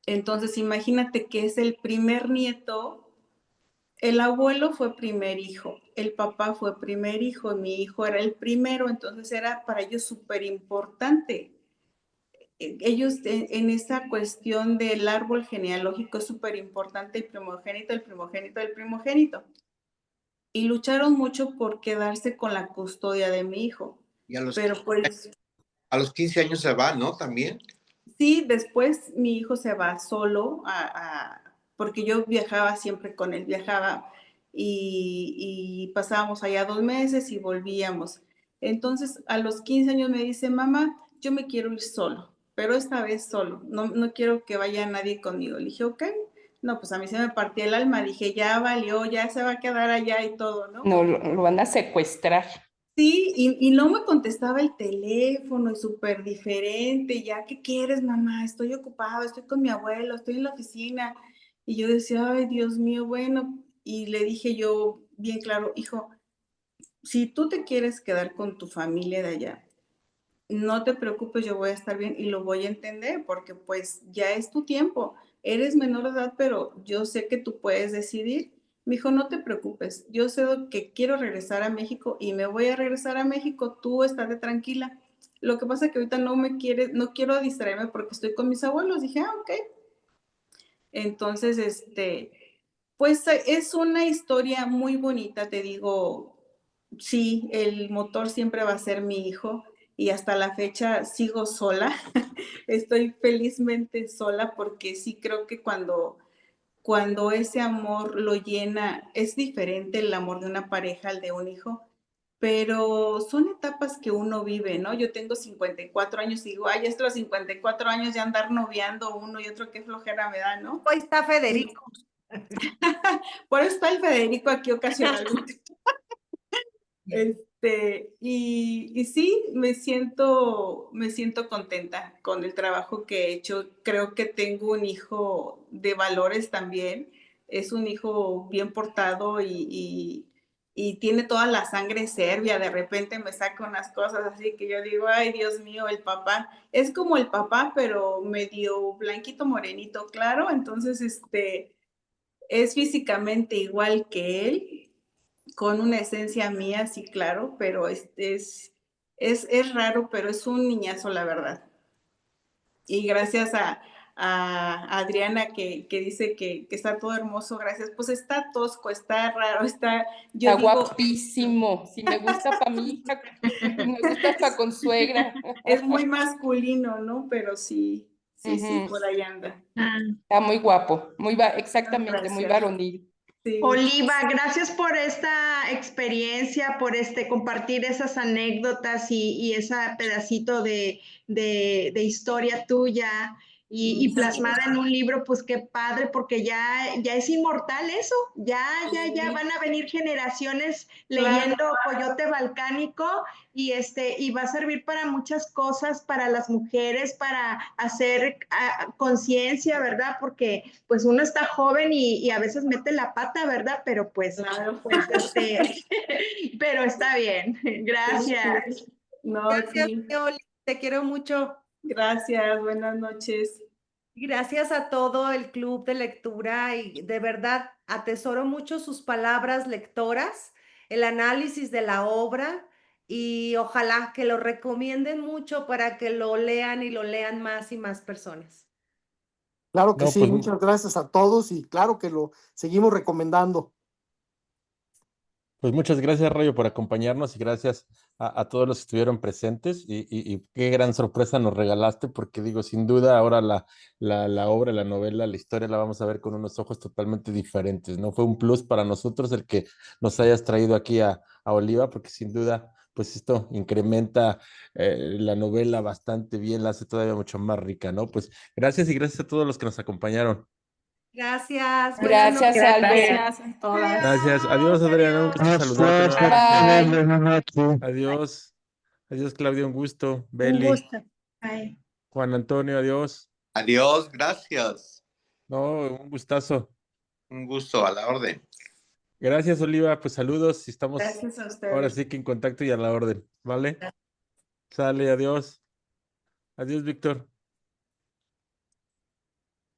Entonces, imagínate que es el primer nieto, el abuelo fue primer hijo, el papá fue primer hijo, mi hijo era el primero, entonces era para ellos súper importante. Ellos en esa cuestión del árbol genealógico es súper importante el primogénito, el primogénito, el primogénito. Y lucharon mucho por quedarse con la custodia de mi hijo. Y a los, pero pues, a los 15 años se va, ¿no? También. Sí, después mi hijo se va solo porque yo viajaba siempre con él, viajaba y pasábamos allá 2 meses y volvíamos. Entonces, a los 15 años me dice, mamá, yo me quiero ir solo, pero esta vez solo, no quiero que vaya nadie conmigo. Le dije, ok. No, pues a mí se me partía el alma, dije, ya valió, ya se va a quedar allá y todo, ¿no? No, lo van a secuestrar. Sí, y no me contestaba el teléfono y súper diferente, ya, ¿qué quieres, mamá? Estoy ocupado, estoy con mi abuelo, estoy en la oficina. Y yo decía, ay, Dios mío, bueno, y le dije yo bien claro, hijo, si tú te quieres quedar con tu familia de allá, no te preocupes, yo voy a estar bien y lo voy a entender porque pues ya es tu tiempo. Eres menor de edad, pero yo sé que tú puedes decidir. Me dijo, no te preocupes, yo sé que quiero regresar a México y me voy a regresar a México, tú estate tranquila. Lo que pasa es que ahorita no quiero distraerme porque estoy con mis abuelos. Dije, ok. Entonces, pues es una historia muy bonita, te digo, sí, el motor siempre va a ser mi hijo y hasta la fecha sigo sola, estoy felizmente sola porque sí creo que cuando ese amor lo llena, es diferente el amor de una pareja al de un hijo, pero son etapas que uno vive, ¿no? Yo tengo 54 años y digo, ay, es los 54 años de andar noviando uno y otro, qué flojera me da, ¿no? Hoy está Federico. Por eso está el Federico aquí ocasionalmente. Y sí, me siento contenta con el trabajo que he hecho. Creo que tengo un hijo de valores también. Es un hijo bien portado y tiene toda la sangre serbia. De repente me saca unas cosas así que yo digo, ay, Dios mío, el papá. Es como el papá, pero medio blanquito, morenito, claro. Entonces, es físicamente igual que él, con una esencia mía, sí, claro, pero es raro, pero es un niñazo, la verdad. Y gracias a Adriana que dice que está todo hermoso, gracias. Pues está tosco, está raro, está guapísimo. Si me gusta para mi hija, me gusta hasta con suegra. Es muy masculino, ¿no? Pero sí, por ahí anda. Está muy guapo, exactamente, gracias. Muy varonil. Sí. Oliva, gracias por esta experiencia, por compartir esas anécdotas y ese pedacito de historia tuya. y plasmada en un libro, pues qué padre, porque ya es inmortal eso, ya van a venir generaciones leyendo Coyote Volcánico y va a servir para muchas cosas, para las mujeres, para hacer conciencia, ¿verdad? Porque pues uno está joven y a veces mete la pata, ¿verdad? Pero pues, pero está bien, gracias. No, Gracias, sí. Oli, te quiero mucho. Gracias, buenas noches. Gracias a todo el club de lectura y de verdad atesoro mucho sus palabras lectoras, el análisis de la obra y ojalá que lo recomienden mucho para que lo lean y lo lean más y más personas. Claro que No, sí, pues muchas gracias a todos y claro que lo seguimos recomendando. Pues muchas gracias, Rayo, por acompañarnos y gracias a todos los que estuvieron presentes y qué gran sorpresa nos regalaste, porque digo, sin duda ahora la obra, la novela, la historia la vamos a ver con unos ojos totalmente diferentes, ¿no? Fue un plus para nosotros el que nos hayas traído aquí a Oliva, porque sin duda, pues esto incrementa la novela bastante bien, la hace todavía mucho más rica, ¿no? Pues gracias y gracias a todos los que nos acompañaron. Gracias. Buenas Gracias, noches. Albert. Gracias a todas. Gracias. Adiós, Adriana. Un gusto Adiós. saludarte nuevamente. Bye. Buenas noches. Adiós. Adiós, Claudia, un gusto. Un Beli, gusto. Bye. Juan Antonio, adiós. Adiós, gracias. No, un gustazo. Un gusto, a la orden. Gracias, Oliva. Pues saludos y estamos Gracias a ustedes. ahora sí que en contacto y a la orden, ¿vale? Sale, adiós. Adiós, Víctor.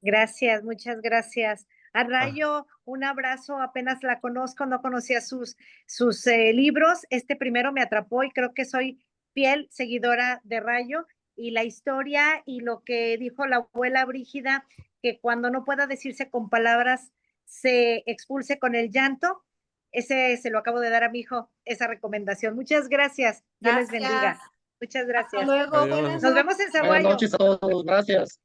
Gracias, muchas gracias. A Rayo, un abrazo, apenas la conozco, no conocía sus libros. Este primero me atrapó y creo que soy fiel seguidora de Rayo. Y la historia y lo que dijo la abuela Brígida, que cuando no pueda decirse con palabras, se expulse con el llanto. Ese se lo acabo de dar a mi hijo, esa recomendación. Muchas gracias. Dios les bendiga. Gracias. Muchas Hasta gracias. luego. Adiós. Buenas Nos vemos en Buenas Zaguayo. noches a todos. Gracias.